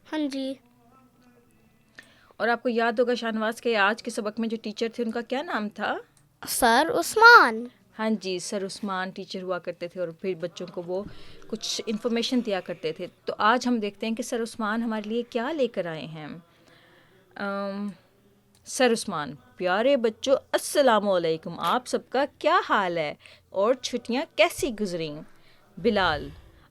ہاں جی۔ اور آپ کو یاد ہوگا شاہنواز کے آج کے سبق میں جو ٹیچر تھے ان کا کیا نام تھا؟ سر عثمان۔ ہاں جی، سر عثمان ٹیچر ہوا کرتے تھے، اور پھر بچوں کو وہ کچھ انفارمیشن دیا کرتے تھے۔ تو آج ہم دیکھتے ہیں کہ سر عثمان ہمارے لیے کیا لے کر آئے ہیں۔ سر عثمان: پیارے بچوں السلام علیکم، آپ سب کا کیا حال ہے اور چھٹیاں کیسی گزریں؟ بلال: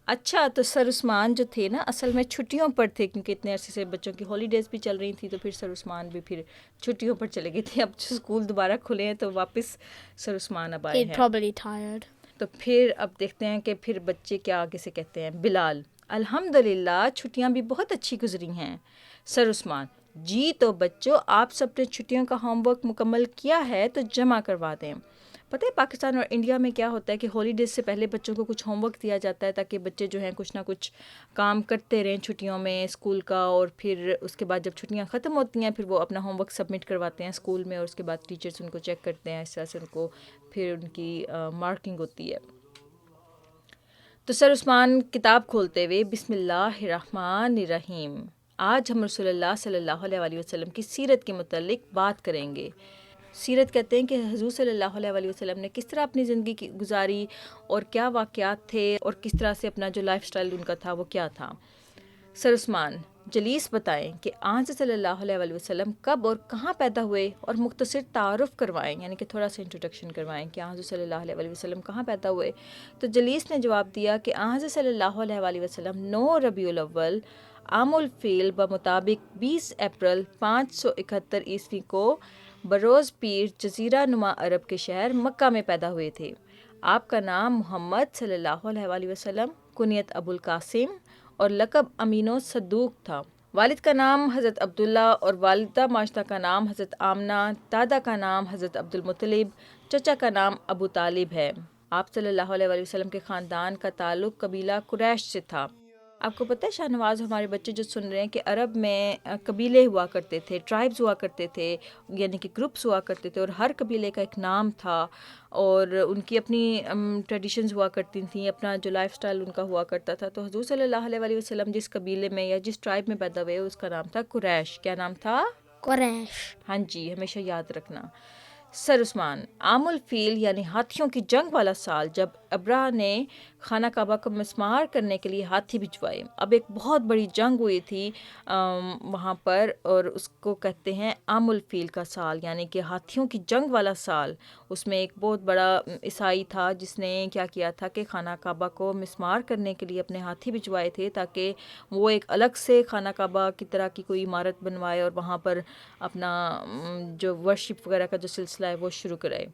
اچھا، تو سر عثمان جو تھے نا اصل میں چھٹیوں پر تھے کیونکہ اتنے عرصے سے بچوں کی ہالیڈیز بھی چل رہی تھیں، تو پھر سر عثمان بھی پھر چھٹیوں پر چلے گئے تھے۔ اب اسکول دوبارہ کھلے ہیں تو واپس سر عثمان اب آئے ہیں۔ Probably tired. تو پھر اب دیکھتے ہیں کہ پھر بچے کیا آگے سے کہتے ہیں۔ بلال: الحمدللہ چھٹیاں بھی بہت اچھی گزری ہیں۔ سر عثمان: جی تو بچوں آپ سب نے چھٹیوں کا ہوم ورک مکمل کیا ہے تو جمع کروا دیں۔ پتہ ہے پاکستان اور انڈیا میں کیا ہوتا ہے کہ ہالیڈیز سے پہلے بچوں کو کچھ ہوم ورک دیا جاتا ہے تاکہ بچے جو ہیں کچھ نہ کچھ کام کرتے رہیں چھٹیوں میں اسکول کا، اور پھر اس کے بعد جب چھٹیاں ختم ہوتی ہیں پھر وہ اپنا ہوم ورک سبمٹ کرواتے ہیں اسکول میں، اور اس کے بعد ٹیچرس ان کو چیک کرتے ہیں، اس طرح سے ان کو پھر ان کی مارکنگ ہوتی ہے۔ تو سر عثمان کتاب کھولتے ہوئے بسم اللہ الرحمن الرحیم: آج ہم رسول اللہ صلی اللہ علیہ وسلم کی سیرت کے متعلق بات کریں گے۔ سیرت کہتے ہیں کہ حضور صلی اللہ علیہ وسلم نے کس طرح اپنی زندگی گزاری اور کیا واقعات تھے اور کس طرح سے اپنا جو لائف سٹائل ان کا تھا وہ کیا تھا۔ سر عثمان: جلیس بتائیں کہ آنظر صلی اللہ علیہ وسلم کب اور کہاں پیدا ہوئے، اور مختصر تعارف کروائیں، یعنی کہ تھوڑا سا انٹروڈکشن کروائیں کہ آنظر صلی اللہ علیہ وسلم کہاں پیدا ہوئے۔ تو جلیس نے جواب دیا کہ آنظر صلی اللہ علیہ وسلم 9 ربیع الاول عام الفیل بمطابق 20 اپریل 571 عیسوی کو بروز پیر جزیرہ نما عرب کے شہر مکہ میں پیدا ہوئے تھے۔ آپ کا نام محمد صلی اللہ علیہ وسلم، کنیت ابو القاسم اور لقب امین و صدوق تھا۔ والد کا نام حضرت عبداللہ اور والدہ ماجدہ کا نام حضرت آمنہ، دادا کا نام حضرت عبد المطلب، چچا کا نام ابو طالب ہے۔ آپ صلی اللہ علیہ وآلہ وسلم کے خاندان کا تعلق قبیلہ قریش سے تھا. آپ کو پتہ ہے شاہ نواز، ہمارے بچے جو سن رہے ہیں، کہ عرب میں قبیلے ہوا کرتے تھے، ٹرائبز ہوا کرتے تھے، یعنی کہ گروپس ہوا کرتے تھے، اور ہر قبیلے کا ایک نام تھا اور ان کی اپنی ٹریڈیشنز ہوا کرتی تھیں، اپنا جو لائف سٹائل ان کا ہوا کرتا تھا. تو حضور صلی اللہ علیہ وآلہ وسلم جس قبیلے میں یا جس ٹرائب میں پیدا ہوئے اس کا نام تھا قریش. کیا نام تھا؟ قریش. ہاں جی، ہمیشہ یاد رکھنا. سر عثمان، عام الفیل یعنی ہاتھیوں کی جنگ والا سال، جب ابرہہ نے خانہ کعبہ کو مسمار کرنے کے لیے ہاتھی بھجوائے. اب ایک بہت بڑی جنگ ہوئی تھی وہاں پر، اور اس کو کہتے ہیں عام الفیل کا سال، یعنی کہ ہاتھیوں کی جنگ والا سال. اس میں ایک بہت بڑا عیسائی تھا جس نے کیا کیا تھا کہ خانہ کعبہ کو مسمار کرنے کے لیے اپنے ہاتھی بھجوائے تھے، تاکہ وہ ایک الگ سے خانہ کعبہ کی طرح کی کوئی عمارت بنوائے اور وہاں پر اپنا جو ورشپ وغیرہ کا جو سلسلہ ہے وہ شروع کرائے.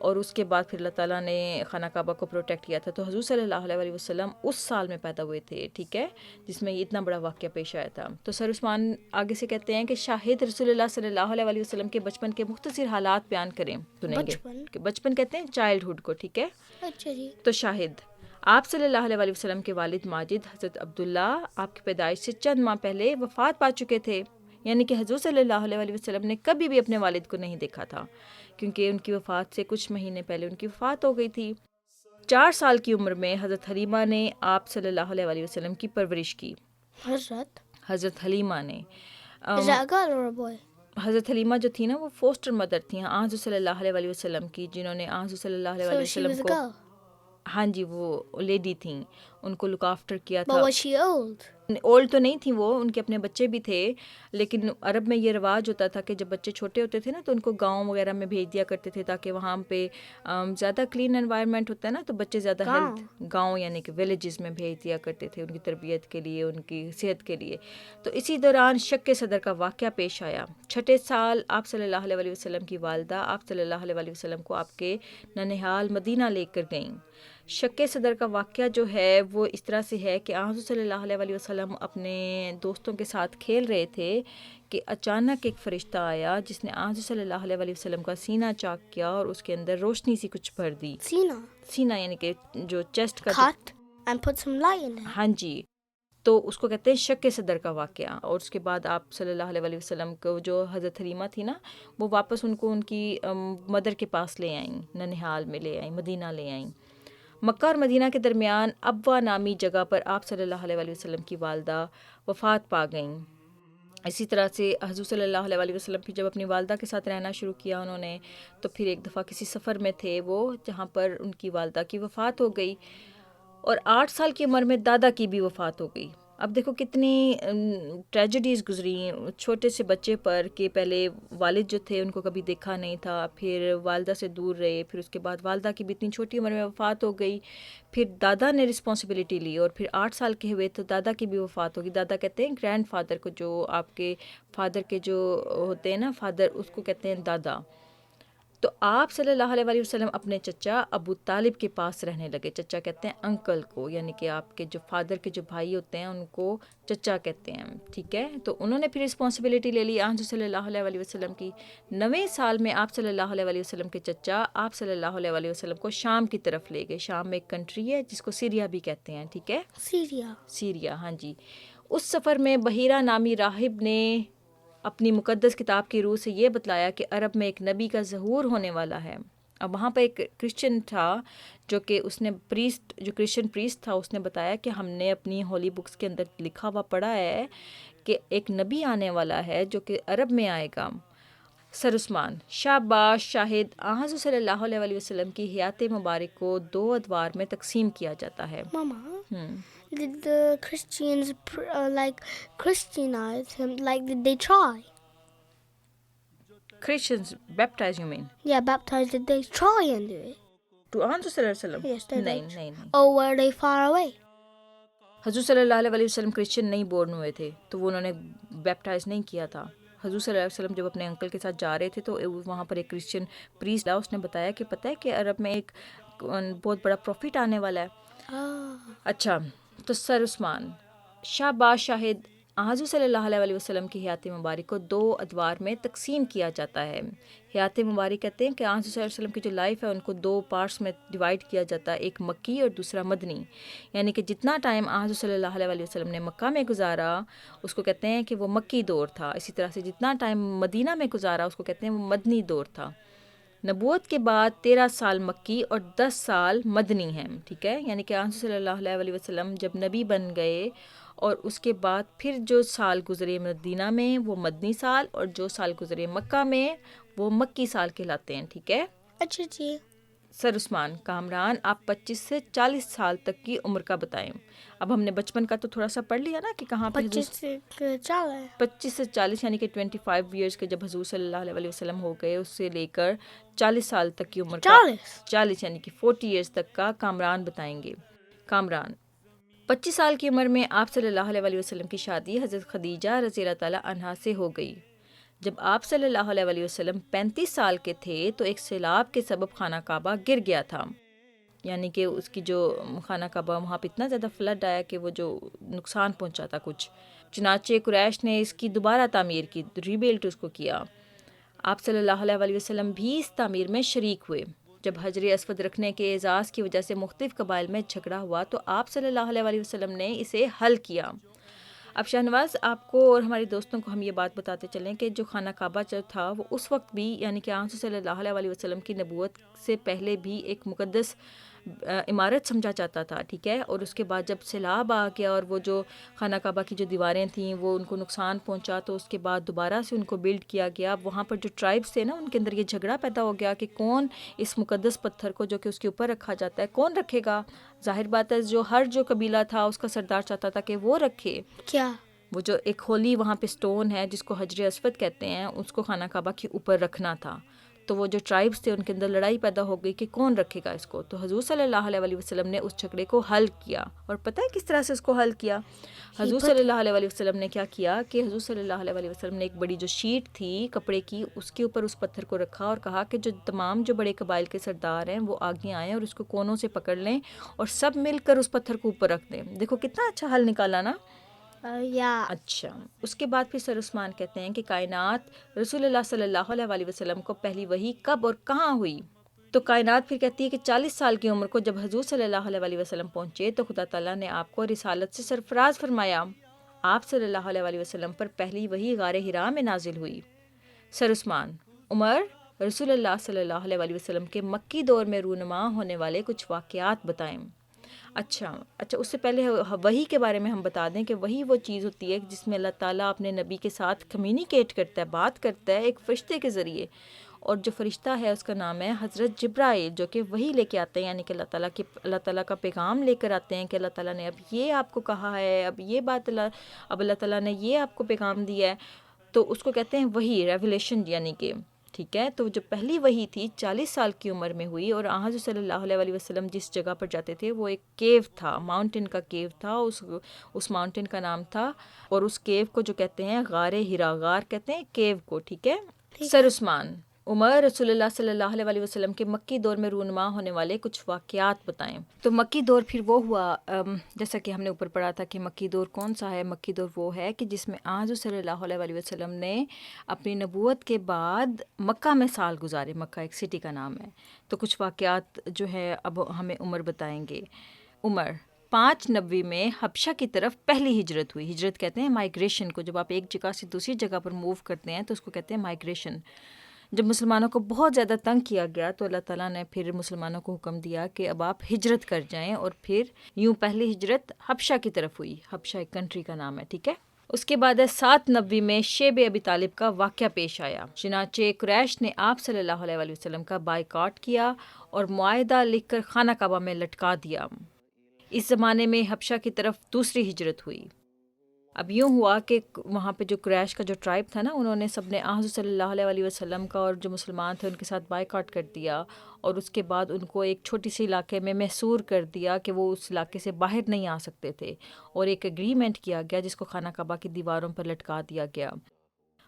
اور اس کے بعد پھر اللہ تعالیٰ نے خانہ کعبہ کو پروٹیکٹ کیا تھا. تو حضور صلی اللہ علیہ وآلہ وسلم اس سال میں پیدا ہوئے تھے، ٹھیک ہے، جس میں یہ اتنا بڑا واقعہ پیش آیا تھا. تو سر عثمان آگے سے کہتے ہیں کہ شاہد رسول اللہ صلی اللہ علیہ وآلہ وسلم کے بچپن کے مختصر حالات بیان کریں. سنیں گے، بچپن کہتے ہیں چائلڈہڈ کو، ٹھیک ہے. اچھا جی. تو شاہد، آپ صلی اللہ علیہ وآلہ وسلم کے والد ماجد حضرت عبداللہ آپ کی پیدائش سے چند ماہ پہلے وفات پا چکے تھے. یعنی کہ حضور صلی اللہ علیہ وآلہ وسلم نے کبھی بھی اپنے والد کو نہیں دیکھا تھا، کیونکہ ان کی وفات سے کچھ مہینے پہلے ان کی وفات ہو گئی تھی. 4 سال کی عمر میں حضرت حلیمہ نے آپ صلی اللہ علیہ وآلہ وسلم کی پرورش کی. حضرت حلیمہ نے حضرت حلیمہ جو تھی نا، وہ فوسٹر مدر تھیں حضور صلی اللہ علیہ وآلہ وسلم کی، جنہوں نے حضور صلی اللہ علیہ وآلہ وسلم کو، ہاں جی، وہ لیڈی تھیں، ان کو لک آفٹر کیا تھا. اولڈ تو نہیں تھیں وہ، ان کے اپنے بچے بھی تھے، لیکن عرب میں یہ رواج ہوتا تھا کہ جب بچے چھوٹے ہوتے تھے نا تو ان کو گاؤں وغیرہ میں بھیج دیا کرتے تھے، تاکہ وہاں پہ زیادہ کلین انوائرمنٹ ہوتا ہے نا، تو بچے زیادہ ہیلتھ، گاؤں یعنی کہ ولیجز میں بھیج دیا کرتے تھے ان کی تربیت کے لیے، ان کی صحت کے لیے. تو اسی دوران شک صدر کا واقعہ پیش آیا. 6 سال آپ صلی اللہ علیہ وآلہ وسلم کی والدہ آپ صلی اللہ علیہ وآلہ وسلم کو آپ کے ننہال مدینہ لے کر گئیں. شک صدر کا واقعہ جو ہے وہ اس طرح سے ہے کہ حضور صلی اللہ علیہ وآلہ وسلم اپنے دوستوں کے ساتھ کھیل رہے تھے کہ اچانک ایک فرشتہ آیا جس نے حضور صلی اللہ علیہ وآلہ وسلم کا سینہ چاک کیا اور اس کے اندر روشنی سی کچھ بھر دی. سینہ یعنی کہ جو چیسٹ کا ہاں جی، تو اس کو کہتے ہیں شک صدر کا واقعہ. اور اس کے بعد آپ صلی اللہ علیہ وآلہ وسلم کو جو حضرت حلیمہ تھی نا، وہ واپس ان کو ان کی مدر کے پاس لے آئیں، ننہال میں لے آئیں، مدینہ لے آئیں. مکہ اور مدینہ کے درمیان ابوا نامی جگہ پر آپ صلی اللہ علیہ وآلہ وسلم کی والدہ وفات پا گئیں. اسی طرح سے حضور صلی اللہ علیہ وآلہ وسلم بھی جب اپنی والدہ کے ساتھ رہنا شروع کیا انہوں نے، تو پھر ایک دفعہ کسی سفر میں تھے وہ، جہاں پر ان کی والدہ کی وفات ہو گئی، اور 8 سال کی عمر میں دادا کی بھی وفات ہو گئی. اب دیکھو کتنی ٹریجڈیز گزری چھوٹے سے بچے پر، کہ پہلے والد جو تھے ان کو کبھی دیکھا نہیں تھا، پھر والدہ سے دور رہے، پھر اس کے بعد والدہ کی بھی اتنی چھوٹی عمر میں وفات ہو گئی، پھر دادا نے رسپانسبلٹی لی اور پھر 8 سال کے ہوئے تو دادا کی بھی وفات ہوگی. دادا کہتے ہیں گرینڈ فادر کو، جو آپ کے فادر کے جو ہوتے ہیں نا فادر، اس کو کہتے ہیں دادا. تو آپ صلی اللہ علیہ وآلہ وسلم اپنے چچا ابو طالب کے پاس رہنے لگے. چچا کہتے ہیں انکل کو، یعنی کہ آپ کے جو فادر کے جو بھائی ہوتے ہیں ان کو چچا کہتے ہیں، ٹھیک ہے. تو انہوں نے پھر رسپانسبلٹی لے لی حضور صلی اللہ علیہ وآلہ وسلم کی. 9ویں سال میں آپ صلی اللہ علیہ وآلہ وسلم کے چچا آپ صلی اللہ علیہ وآلہ وسلم کو شام کی طرف لے گئے. شام میں ایک کنٹری ہے جس کو سیریا بھی کہتے ہیں، ٹھیک ہے، سیریا، ہاں جی. اس سفر میں بحیرہ نامی راہب نے اپنی مقدس کتاب کی روح سے یہ بتلایا کہ عرب میں ایک نبی کا ظہور ہونے والا ہے. اب وہاں پہ ایک کرسچن تھا جو کہ اس نے جو کرسچن پریسٹ تھا، اس نے بتایا کہ ہم نے اپنی ہولی بکس کے اندر لکھا ہوا پڑھا ہے کہ ایک نبی آنے والا ہے جو کہ عرب میں آئے گا. سر عثمان، شاباش شاہد، حضور صلی اللہ علیہ وآلہ وسلم کی حیات مبارک کو 2 ادوار میں تقسیم کیا جاتا ہے. Did the Christians Christianize him? Did they try? Christians baptize, you mean? Yeah, baptize. Did they try and do it? To حضور صلی اللہ علیہ وسلم؟ Yes, they did. نہیں. Or were they far away? حضور صلی اللہ علیہ وسلم کرسچن نہیں بورن ہوئے تھے، تو وہ انہوں نے بیپٹائز نہیں کیا تھا. حضور صلی اللہ علیہ وسلم جب اپنے انکل کے ساتھ جا رہے تھے تو وہاں پر ایک کرسچن پریسٹ تھا، اس نے بتایا کہ پتہ ہے کہ عرب میں ایک بہت بڑا پروفٹ آنے والا ہے. اچھا، تو سر عثمان، شاباش شاہد، حضور صلی اللہ علیہ وسلم کی حیات مبارک کو 2 ادوار میں تقسیم کیا جاتا ہے. حیات مبارک کہتے ہیں کہ حضور صلی اللہ علیہ وسلم کی جو لائف ہے ان کو 2 پارٹس میں ڈیوائڈ کیا جاتا ہے، ایک مکی اور دوسرا مدنی. یعنی کہ جتنا ٹائم حضور صلی اللہ علیہ وسلم نے مکہ میں گزارا اس کو کہتے ہیں کہ وہ مکی دور تھا. اسی طرح سے جتنا ٹائم مدینہ میں گزارا اس کو کہتے ہیں وہ مدنی دور تھا. نبوت کے بعد 13 سال مکی اور 10 سال مدنی ہیں. ٹھیک ہے، یعنی کہ حضور صلی اللہ علیہ وسلم جب نبی بن گئے اور اس کے بعد پھر جو سال گزرے مدینہ میں وہ مدنی سال، اور جو سال گزرے مکہ میں وہ مکی سال کہلاتے ہیں. ٹھیک ہے. اچھا جی. سر عثمان کامران، آپ 25 سے 40 سال تک کی عمر کا بتائیں. اب ہم نے بچپن کا تو تھوڑا سا پڑھ لیا نا کہ کہاں پہ 25 سے 40. 25 سے 40 یعنی کہ 25 ایئرس کے جب حضور صلی اللہ علیہ وسلم ہو گئے، اس سے لے کر 40 سال تک کی عمر کا 40 یعنی کہ 40 ایئرس تک کا کامران بتائیں گے. کامران 25 سال کی عمر میں آپ صلی اللہ علیہ وسلم کی شادی حضرت خدیجہ رضی اللہ تعالیٰ عنہا سے ہو گئی. جب آپ صلی اللہ علیہ وسلم 35 سال کے تھے تو ایک سیلاب کے سبب خانہ کعبہ گر گیا تھا. یعنی کہ اس کی جو خانہ کعبہ وہاں پہ اتنا زیادہ فلڈ آیا کہ وہ جو نقصان پہنچا تھا کچھ. چنانچہ قریش نے اس کی دوبارہ تعمیر کی، ریبلٹ اس کو کیا. آپ صلی اللہ علیہ وسلم بھی اس تعمیر میں شریک ہوئے. جب حجر اسود رکھنے کے اعزاز کی وجہ سے مختلف قبائل میں جھگڑا ہوا تو آپ صلی اللہ علیہ وسلم نے اسے حل کیا. اب شاہنواز آپ کو اور ہمارے دوستوں کو ہم یہ بات بتاتے چلیں کہ جو خانہ کعبہ جو تھا وہ اس وقت بھی یعنی کہ حضور صلی اللہ علیہ وسلم کی نبوت سے پہلے بھی ایک مقدس عمارت سمجھا جاتا تھا. ٹھیک ہے. اور اس کے بعد جب سیلاب آ گیا اور وہ جو خانہ کعبہ کی جو دیواریں تھیں وہ ان کو نقصان پہنچا تو اس کے بعد دوبارہ سے ان کو بلڈ کیا گیا. وہاں پر جو ٹرائبس تھے نا ان کے اندر یہ جھگڑا پیدا ہو گیا کہ کون اس مقدس پتھر کو جو کہ اس کے اوپر رکھا جاتا ہے کون رکھے گا. ظاہر بات ہے جو ہر جو قبیلہ تھا اس کا سردار چاہتا تھا کہ وہ رکھے. کیا وہ جو ایک ہولی وہاں پہ سٹون ہے جس کو حجر اسود کہتے ہیں اس کو خانہ کعبہ کے اوپر رکھنا تھا. تو وہ جو ٹرائبس تھے ان کے اندر لڑائی پیدا ہو گئی کہ کون رکھے گا اس کو. تو حضور صلی اللہ علیہ وسلم نے اس جھگڑے کو حل کیا. اور پتہ ہے کس طرح سے اس کو حل کیا؟ حضور صلی اللہ علیہ وسلم نے کیا کیا کہ حضور صلی اللہ علیہ وسلم نے ایک بڑی جو شیٹ تھی کپڑے کی اس کے اوپر اس پتھر کو رکھا اور کہا کہ جو تمام جو بڑے قبائل کے سردار ہیں وہ آگے آئیں اور اس کو کونوں سے پکڑ لیں اور سب مل کر اس پتھر کو اوپر رکھ دیں. دیکھو کتنا اچھا حل نکالا نا. اچھا. اس کے بعد پھر سر عثمان کہتے ہیں کہ کائنات رسول اللہ صلی اللہ علیہ وسلم کو پہلی وحی کب اور کہاں ہوئی؟ تو کائنات پھر کہتی ہے کہ 40 سال کی عمر کو جب حضور صلی اللہ علیہ وسلم پہنچے تو خدا تعالیٰ نے آپ کو رسالت سے سرفراز فرمایا. آپ صلی اللہ علیہ وسلم پر پہلی وحی غار حرا میں نازل ہوئی. سر عثمان عمر رسول اللہ صلی اللہ علیہ وسلم کے مکی دور میں رونما ہونے والے کچھ واقعات بتائیں. اچھا اس سے پہلے وحی کے بارے میں ہم بتا دیں کہ وحی وہ چیز ہوتی ہے جس میں اللہ تعالیٰ اپنے نبی کے ساتھ کمیونیکیٹ کرتا ہے، بات کرتا ہے ایک فرشتے کے ذریعے. اور جو فرشتہ ہے اس کا نام ہے حضرت جبرائیل جو کہ وحی لے کے آتے ہیں یعنی کہ اللہ تعالیٰ کا پیغام لے کر آتے ہیں کہ اللہ تعالیٰ نے اب یہ آپ کو کہا ہے، اب یہ بات اللہ تعالیٰ نے یہ آپ کو پیغام دیا ہے. تو اس کو کہتے ہیں وحی، ریویلیشن یعنی کہ. ٹھیک ہے. تو جو پہلی وحی تھی 40 سال کی عمر میں ہوئی اور حضور صلی اللہ علیہ وسلم جس جگہ پر جاتے تھے وہ ایک کیو تھا، ماؤنٹین کا کیو تھا. اس ماؤنٹین کا نام تھا اور اس کیو کو جو کہتے ہیں غار حرا، غار کہتے ہیں کیو کو. ٹھیک ہے. سر عثمان عمر رسول اللہ صلی اللہ علیہ وسلم کے مکی دور میں رونما ہونے والے کچھ واقعات بتائیں. تو مکی دور پھر وہ ہوا جیسا کہ ہم نے اوپر پڑھا تھا کہ مکی دور کون سا ہے. مکی دور وہ ہے کہ جس میں حضور صلی اللہ علیہ وسلم نے اپنی نبوت کے بعد مکہ میں سال گزارے. مکہ ایک سٹی کا نام ہے. تو کچھ واقعات جو ہے اب ہمیں عمر بتائیں گے. عمر 590 میں حبشہ کی طرف پہلی ہجرت ہوئی. ہجرت کہتے ہیں مائگریشن کو. جب آپ ایک جگہ سے دوسری جگہ پر موو کرتے ہیں تو اس کو کہتے ہیں مائگریشن. جب مسلمانوں کو بہت زیادہ تنگ کیا گیا تو اللہ تعالیٰ نے پھر مسلمانوں کو حکم دیا کہ اب آپ ہجرت کر جائیں اور پھر یوں پہلی ہجرت حبشہ کی طرف ہوئی. حبشہ ایک کنٹری کا نام ہے. ٹھیک ہے. اس کے بعد 790 میں شیب ابی طالب کا واقعہ پیش آیا. چنانچہ قریش نے آپ صلی اللہ علیہ وسلم کا بائیکاٹ کیا اور معاہدہ لکھ کر خانہ کعبہ میں لٹکا دیا. اس زمانے میں حبشہ کی طرف دوسری ہجرت ہوئی. اب یوں ہوا کہ وہاں پہ جو قریش کا جو ٹرائب تھا نا انہوں نے سب نے حضور صلی اللہ علیہ وسلم کا اور جو مسلمان تھے ان کے ساتھ بائیکاٹ کر دیا اور اس کے بعد ان کو ایک چھوٹی سی علاقے میں محصور کر دیا کہ وہ اس علاقے سے باہر نہیں آ سکتے تھے اور ایک ایگریمنٹ کیا گیا جس کو خانہ کعبہ کی دیواروں پر لٹکا دیا گیا.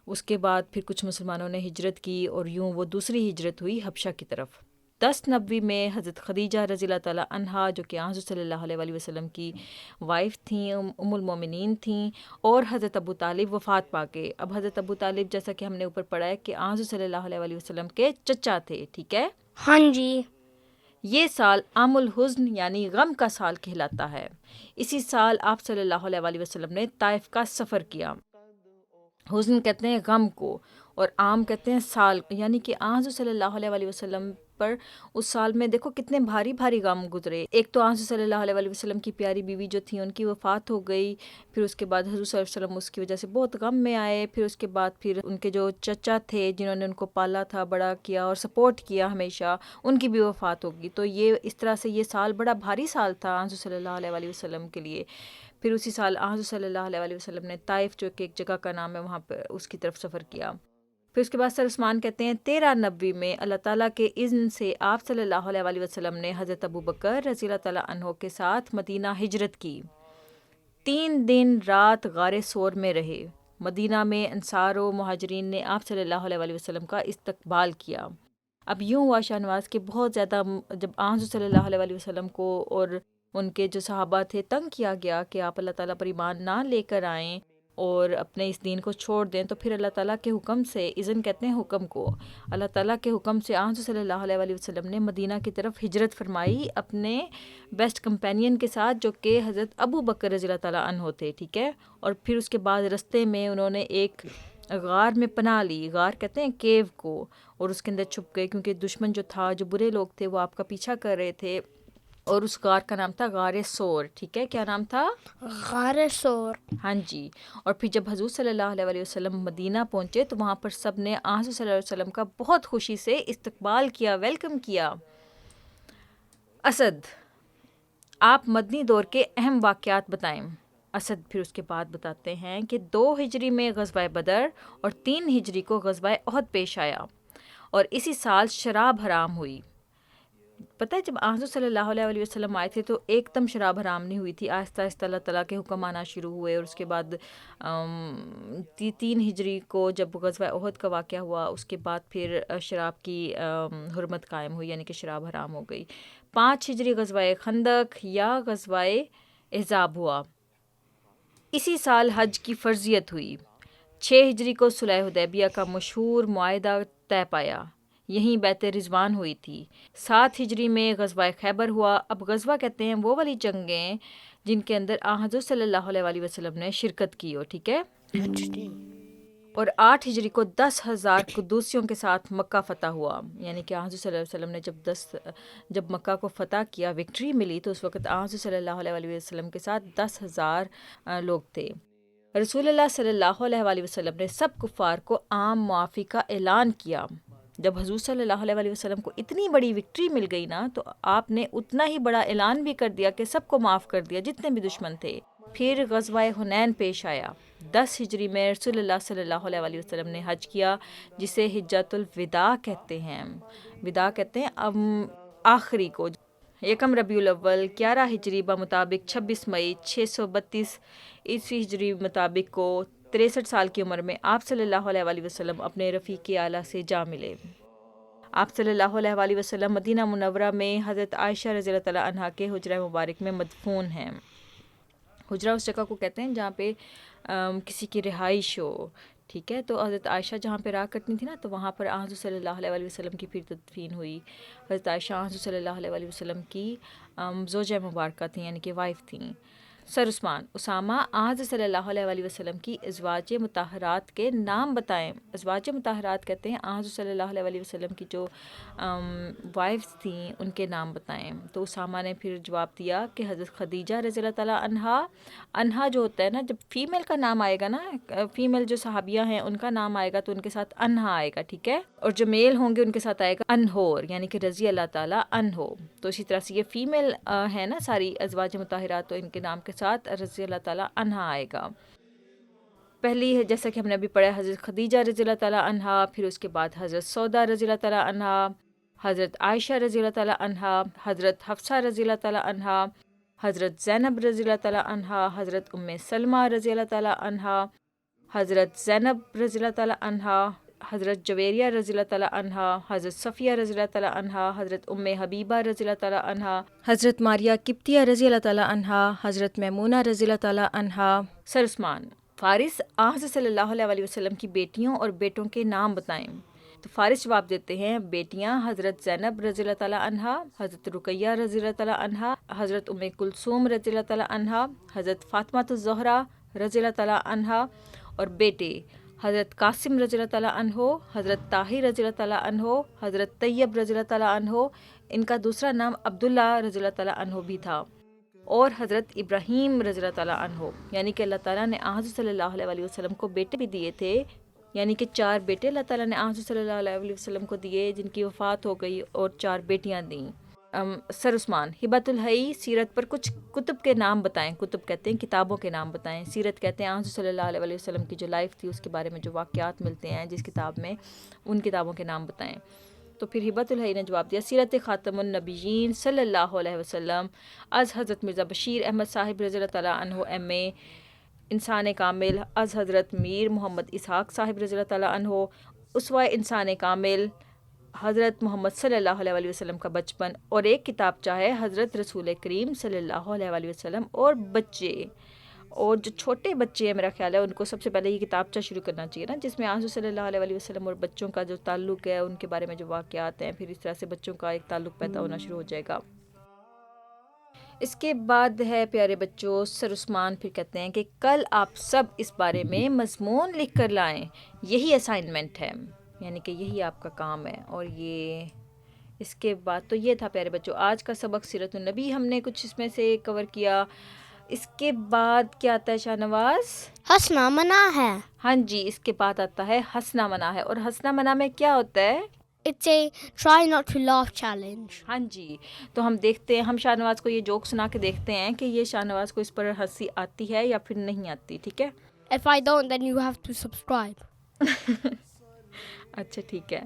اس کے بعد پھر کچھ مسلمانوں نے ہجرت کی اور یوں وہ دوسری ہجرت ہوئی حبشہ کی طرف. 10 نبوی میں حضرت خدیجہ رضی اللہ تعالیٰ عنہا جو کہ حضور صلی اللہ علیہ وسلم کی وائف تھیں، ام المومنین تھیں، اور حضرت ابو طالب وفات پا گئے۔ اب حضرت ابو طالب جیسا کہ ہم نے اوپر پڑھا ہے کہ حضور صلی اللہ علیہ وسلم کے چچا تھے، ٹھیک ہے۔ ہاں جی۔ یہ سال عام الحزن یعنی غم کا سال کہلاتا ہے۔ اسی سال آپ صلی اللہ علیہ وسلم نے طائف کا سفر کیا۔ حزن کہتے ہیں غم کو، اور عام کہتے ہیں سال، یعنی کہ حضور صلی اللہ علیہ وسلم پر اس سال میں دیکھو کتنے بھاری بھاری غم گزرے۔ ایک تو حضور صلی اللہ علیہ وسلم کی پیاری بیوی جو تھی ان کی وفات ہو گئی، پھر اس کے بعد حضور صلی اللہ علیہ وسلم اس کی وجہ سے بہت غم میں آئے، پھر اس کے بعد پھر ان کے جو چچا تھے جنہوں نے ان کو پالا تھا، بڑا کیا اور سپورٹ کیا ہمیشہ، ان کی بھی وفات ہوگی۔ تو یہ اس طرح سے یہ سال بڑا بھاری سال تھا حضور صلی اللہ علیہ وسلم کے لیے۔ پھر اسی سال حضور صلی اللہ علیہ وسلم نے طائف جو کہ ایک جگہ کا نام ہے وہاں پہ اس کی طرف سفر کیا۔ پھر اس کے بعد سر عثمان کہتے ہیں 13 نبوی میں اللہ تعالیٰ کے اذن سے آپ صلی اللہ علیہ وسلم نے حضرت ابو بکر رضی اللہ تعالیٰ عنہ کے ساتھ مدینہ ہجرت کی۔ 3 دن رات غار ثور میں رہے۔ مدینہ میں انصار و مہاجرین نے آپ صلی اللہ علیہ وسلم کا استقبال کیا۔ اب یوں ہوا شاہ نواز کہ بہت زیادہ جب حضور صلی اللہ علیہ وسلم کو اور ان کے جو صحابہ تھے تنگ کیا گیا کہ آپ اللہ تعالیٰ پر ایمان نہ لے کر آئیں اور اپنے اس دین کو چھوڑ دیں، تو پھر اللہ تعالیٰ کے حکم سے، اذن کہتے ہیں حکم کو، اللہ تعالیٰ کے حکم سے حضور صلی اللہ علیہ وسلم نے مدینہ کی طرف ہجرت فرمائی اپنے بیسٹ کمپینین کے ساتھ جو کہ حضرت ابو بکر رضی اللہ تعالیٰ عنہ تھے، ٹھیک ہے۔ اور پھر اس کے بعد رستے میں انہوں نے ایک غار میں پناہ لی، غار کہتے ہیں کیو کو، اور اس کے اندر چھپ گئے کیونکہ دشمن جو تھا، جو برے لوگ تھے، وہ آپ کا پیچھا کر رہے تھے، اور اس غار کا نام تھا غار ثور، ٹھیک ہے۔ کیا نام تھا؟ غار ثور۔ ہاں جی۔ اور پھر جب حضور صلی اللہ علیہ وسلم مدینہ پہنچے تو وہاں پر سب نے حضور صلی اللہ علیہ وسلم کا بہت خوشی سے استقبال کیا، ویلکم کیا۔ اسد، آپ مدنی دور کے اہم واقعات بتائیں۔ اسد پھر اس کے بعد بتاتے ہیں کہ 2 ہجری میں غزوہ بدر اور 3 ہجری کو غزوہ احد پیش آیا، اور اسی سال شراب حرام ہوئی۔ پتہ ہے جب حضور صلی اللہ علیہ وسلم آئے تھے تو ایک دم شراب حرام نہیں ہوئی تھی، آہستہ آہستہ اللہ تعالیٰ کے حکم آنا شروع ہوئے، اور اس کے بعد 3 ہجری کو جب غزوہ احد کا واقعہ ہوا اس کے بعد پھر شراب کی حرمت قائم ہوئی، یعنی کہ شراب حرام ہو گئی۔ 5 ہجری غزوہ خندق یا غزوہ احزاب ہوا۔ اسی سال حج کی فرضیت ہوئی۔ 6 ہجری کو صلح حدیبیہ کا مشہور معاہدہ طے پایا، یہیں بیعت رضوان ہوئی تھی۔ 7 ہجری میں غزوہ خیبر ہوا۔ اب غزوہ کہتے ہیں وہ والی جنگیں جن کے اندر حضور صلی اللہ علیہ وسلم نے شرکت کی ہو، ٹھیک ہے۔ اور 8 ہجری کو 10,000 قدوسیوں کے ساتھ مکہ فتح ہوا، یعنی کہ حضور صلی اللہ علیہ وسلم نے جب مکہ کو فتح کیا، وکٹری ملی، تو اس وقت حضور صلی اللہ علیہ وسلم کے ساتھ 10,000 لوگ تھے۔ رسول اللہ صلی اللہ علیہ وسلم نے سب کفار کو عام معافی کا اعلان کیا۔ جب حضور صلی اللہ علیہ وسلم کو اتنی بڑی وکٹری مل گئی نا، تو آپ نے اتنا ہی بڑا اعلان بھی کر دیا کہ سب کو معاف کر دیا جتنے بھی دشمن تھے۔ پھر غزوہ حنین پیش آیا۔ 10 ہجری میں رسول اللہ صلی اللہ علیہ وسلم نے حج کیا، جسے حجۃ الوداع کہتے ہیں۔ وداع کہتے ہیں آخری کو۔ 1 ربیع الاول 11 ہجری بمطابق 26 مئی 632 عیسوی ہجری مطابق کو 63 سال کی عمر میں آپ صلی اللہ علیہ وسلم اپنے رفیق اعلیٰ سے جا ملے۔ آپ صلی اللہ علیہ وسلم مدینہ منورہ میں حضرت عائشہ رضی اللہ تعالیٰ عنہا کے حجرہ مبارک میں مدفون ہیں۔ حجرہ اس جگہ کو کہتے ہیں جہاں پہ کسی کی رہائش ہو، ٹھیک ہے۔ تو حضرت عائشہ جہاں پہ رہا کرتی تھی نا، تو وہاں پر حضور صلی اللہ علیہ وسلم کی پھر تدفین ہوئی۔ حضرت عائشہ حضور صلی اللہ علیہ وسلم کی زوجہ مبارکہ تھیں، یعنی کہ وائف تھیں۔ سر عثمان، اسامہ، حضرت صلی اللہ علیہ وسلم کی ازواج مطہرات کے نام بتائیں۔ ازواج مطہرات کہتے ہیں حضرت صلی اللہ علیہ وسلم کی جو وائفز تھیں ان کے نام بتائیں۔ تو اسامہ نے پھر جواب دیا کہ حضرت خدیجہ رضی اللہ تعالیٰ عنہا جو ہوتا ہے نا، جب فیمیل کا نام آئے گا نا، فیمیل جو صحابیہ ہیں ان کا نام آئے گا تو ان کے ساتھ انہا آئے گا، ٹھیک ہے۔ اور جو میل ہوں گے ان کے ساتھ آئے گا انہور، یعنی کہ رضی اللہ تعالیٰ عنہ۔ تو اسی طرح سے یہ فیمیل ہے نا ساری ازواج مطہرات، تو ان کے نام کے ساتھ رضی اللہ تعالیٰ عنہا آئے گا۔ پہلی ہے جیسا کہ ہم نے ابھی پڑھا حضرت خدیجہ رضی اللہ تعالیٰ عنہا، پھر اس کے بعد حضرت سودا رضی اللہ تعالیٰ عنہا، حضرت عائشہ رضی اللہ تعالیٰ عنہا، حضرت حفصہ رضی اللہ تعالیٰ عنہا، حضرت زینب رضی اللہ تعالیٰ عنہا، حضرت سلمہ رضی اللہ تعالیٰ عنہا، حضرت زینب رضی اللہ تعالیٰ عنہا، حضرت جویریہ رضی اللہ تعالیٰ عنہا، حضرت صفیہ رضی اللہ تعالیٰ عنہا، حضرت ام حبیبہ رضی اللہ تعالیٰ عنہا، حضرت ماریہ قبطیہ رضی اللہ تعالیٰ عنہا، حضرت میمونہ رضی اللہ تعالیٰ عنہا۔ سر عثمان فارس حضرت صلی اللہ علیہ وسلم کی بیٹیوں اور بیٹوں کے نام بتائیں۔ تو فارس جواب دیتے ہیں بیٹیاں حضرت زینب رضی اللہ تعالیٰ عنہا، حضرت رقیہ رضی اللہ تعالیٰ عنہا، حضرت ام کلثوم رضی اللہ تعالیٰ عنہا، حضرت فاطمہ الزہرا رضی اللہ تعالیٰ عنہا، اور بیٹے حضرت قاسم رضی اللہ تعالیٰ عنہ، حضرت طاہر رضی اللہ تعالیٰ عنہ، حضرت طیب رضی اللہ تعالیٰ عنہ، ان کا دوسرا نام عبداللہ رضی اللہ تعالیٰ عنہ بھی تھا، اور حضرت ابراہیم رضی اللہ تعالیٰ عنہ۔ یعنی کہ اللہ تعالیٰ نے حضرت صلی اللہ علیہ وسلم کو بیٹے بھی دیے تھے، یعنی کہ 4 بیٹے اللہ تعالیٰ نے حضرت صلی اللہ علیہ وسلم کو دیے جن کی وفات ہو گئی، اور 4 بیٹیاں دیں۔ سر عثمان ہبۃ الحی سیرت پر کچھ کتب کے نام بتائیں۔ کتب کہتے ہیں کتابوں کے نام بتائیں، سیرت کہتے ہیں حضرت صلی اللہ علیہ وسلم کی جو لائف تھی اس کے بارے میں جو واقعات ملتے ہیں جس کتاب میں، ان کتابوں کے نام بتائیں۔ تو پھر ہبۃ الحی نے جواب دیا سیرت خاتم النبیین صلی اللہ علیہ وسلم از حضرت مرزا بشیر احمد صاحب رضی اللہ تعالیٰ عنہ ایم.اے انسان کامل، از حضرت میر محمد اسحاق صاحب رضی اللہ تعالیٰ عنہ اسوہ انسان کامل، حضرت محمد صلی اللہ علیہ وسلم کا بچپن، اور ایک کتاب چاہے حضرت رسول کریم صلی اللہ علیہ وسلم اور بچے، اور جو چھوٹے بچے ہیں میرا خیال ہے ان کو سب سے پہلے یہ کتابچہ شروع کرنا چاہیے نا، جس میں حضرت صلی اللہ علیہ وسلم اور بچوں کا جو تعلق ہے، ان کے بارے میں جو واقعات ہیں، پھر اس طرح سے بچوں کا ایک تعلق پیدا ہونا شروع ہو جائے گا۔ اس کے بعد ہے پیارے بچوں سر عثمان پھر کہتے ہیں کہ کل آپ سب اس بارے میں مضمون لکھ کر لائیں، یہی اسائنمنٹ ہے، یعنی کہ یہی آپ کا کام ہے۔ اور یہ اس کے بعد تو یہ تھا پیارے بچوں آج کا سبق سیرت النبی، ہم نے کچھ اس میں سے کور کیا۔ اس کے بعد کیا آتا ہے شاہ نواز؟ ہنسنا منع ہے۔ ہاں جی، اس کے بعد آتا ہے ہنسنا منع ہے، اور ہنسنا منع میں کیا ہوتا ہے؟ It's a try not to laugh challenge. ہاں جی، تو ہم دیکھتے ہیں، ہم شاہ نواز کو یہ جوک سنا کے دیکھتے ہیں کہ یہ شاہ نواز کو اس پر ہنسی آتی ہے یا پھر نہیں آتی، ٹھیک ہے؟ If I don't, then you have to subscribe. اچھا ٹھیک ہے،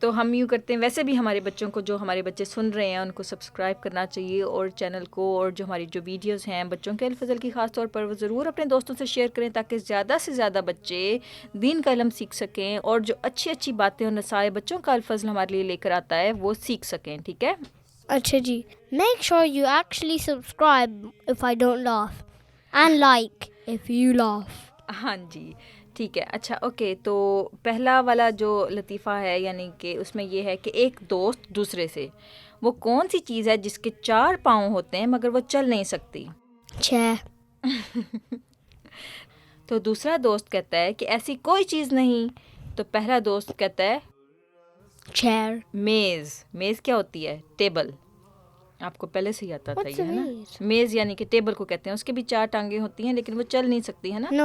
تو ہم یوں کرتے ہیں، ویسے بھی ہمارے بچوں کو، جو ہمارے بچے سن رہے ہیں ان کو سبسکرائب کرنا چاہیے، اور چینل کو، اور جو ہماری جو ویڈیوز ہیں بچوں کے الفضل کی خاص طور پر، وہ ضرور اپنے دوستوں سے شیئر کریں تاکہ زیادہ سے زیادہ بچے دین کا علم سیکھ سکیں، اور جو اچھی اچھی باتیں اور نصائح بچوں کا الفضل ہمارے لیے لے کر آتا ہے وہ سیکھ سکیں، ٹھیک ہے؟ اچھا جی، make sure you actually subscribe if I don't laugh and like if you laugh. ہاں جی ٹھیک ہے، اچھا اوکے، تو پہلا والا جو لطیفہ ہے یعنی کہ اس میں یہ ہے کہ ایک دوست دوسرے سے، وہ کون سی چیز ہے جس کے 4 پاؤں ہوتے ہیں مگر وہ چل نہیں سکتی؟ Chair. تو دوسرا دوست کہتا ہے کہ ایسی کوئی چیز نہیں، تو پہلا دوست کہتا ہے Chair. میز۔ میز کیا ہوتی ہے؟ ٹیبل۔ آپ کو پہلے سے ہی آتا تھا What's یہ، a ہے نا؟ maze? میز یعنی کہ ٹیبل کو کہتے ہیں، اس کے بھی 4 ٹانگیں ہوتی ہیں لیکن وہ چل نہیں سکتی، ہے نا؟ No,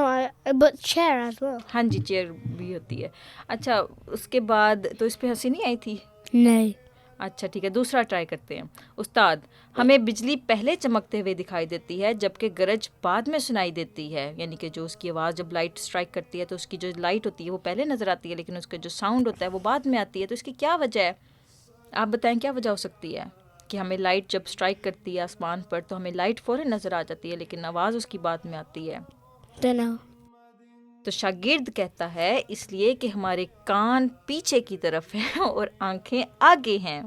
but chair as well. ہاں جی، چیئر بھی ہوتی ہے۔ اچھا اس کے بعد تو اس پہ ہنسی نہیں آئی تھی؟ نہیں۔ اچھا ٹھیک ہے، دوسرا ٹرائی کرتے ہیں۔ استاد، ہمیں بجلی پہلے چمکتے ہوئے دکھائی دیتی ہے جبکہ گرج بعد میں سنائی دیتی ہے، یعنی کہ جو اس کی آواز جب لائٹ اسٹرائک کرتی ہے تو اس کی جو لائٹ ہوتی ہے وہ پہلے نظر آتی ہے لیکن اس کا جو ساؤنڈ ہوتا ہے وہ بعد میں آتی ہے، تو اس کی کیا وجہ ہے؟ آپ بتائیں کیا وجہ ہو سکتی ہے کہ ہمیں لائٹ جب اسٹرائک کرتی ہے آسمان پر تو ہمیں لائٹ فوراً نظر آ جاتی ہے لیکن آواز اس کی بعد میں آتی ہے؟ Don't know. تو شاگرد کہتا ہے اس لیے کہ ہمارے کان پیچھے کی طرف ہیں اور آنکھیں آگے ہیں،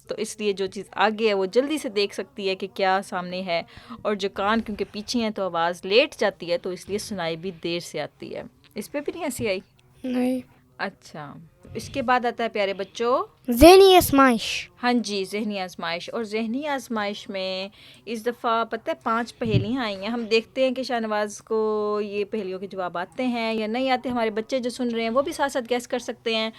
تو اس لیے جو چیز آگے ہے وہ جلدی سے دیکھ سکتی ہے کہ کیا سامنے ہے، اور جو کان کیونکہ پیچھے ہیں تو آواز لیٹ جاتی ہے تو اس لیے سنائی بھی دیر سے آتی ہے۔ اس پہ بھی نہیں ہنسی آئی؟ نہیں۔ اچھا، اس کے بعد آتا ہے پیارے بچوں ذہنی آزمائش۔ ہاں جی، ذہنی آزمائش، اور ذہنی آزمائش میں اس دفعہ پتہ ہے 5 پہیلیاں آئی ہیں، ہم دیکھتے ہیں کہ شاہ نواز کو یہ پہیلیوں کے جواب آتے ہیں یا نہیں آتے، ہمارے بچے جو سن رہے ہیں وہ بھی ساتھ ساتھ گیس کر سکتے ہیں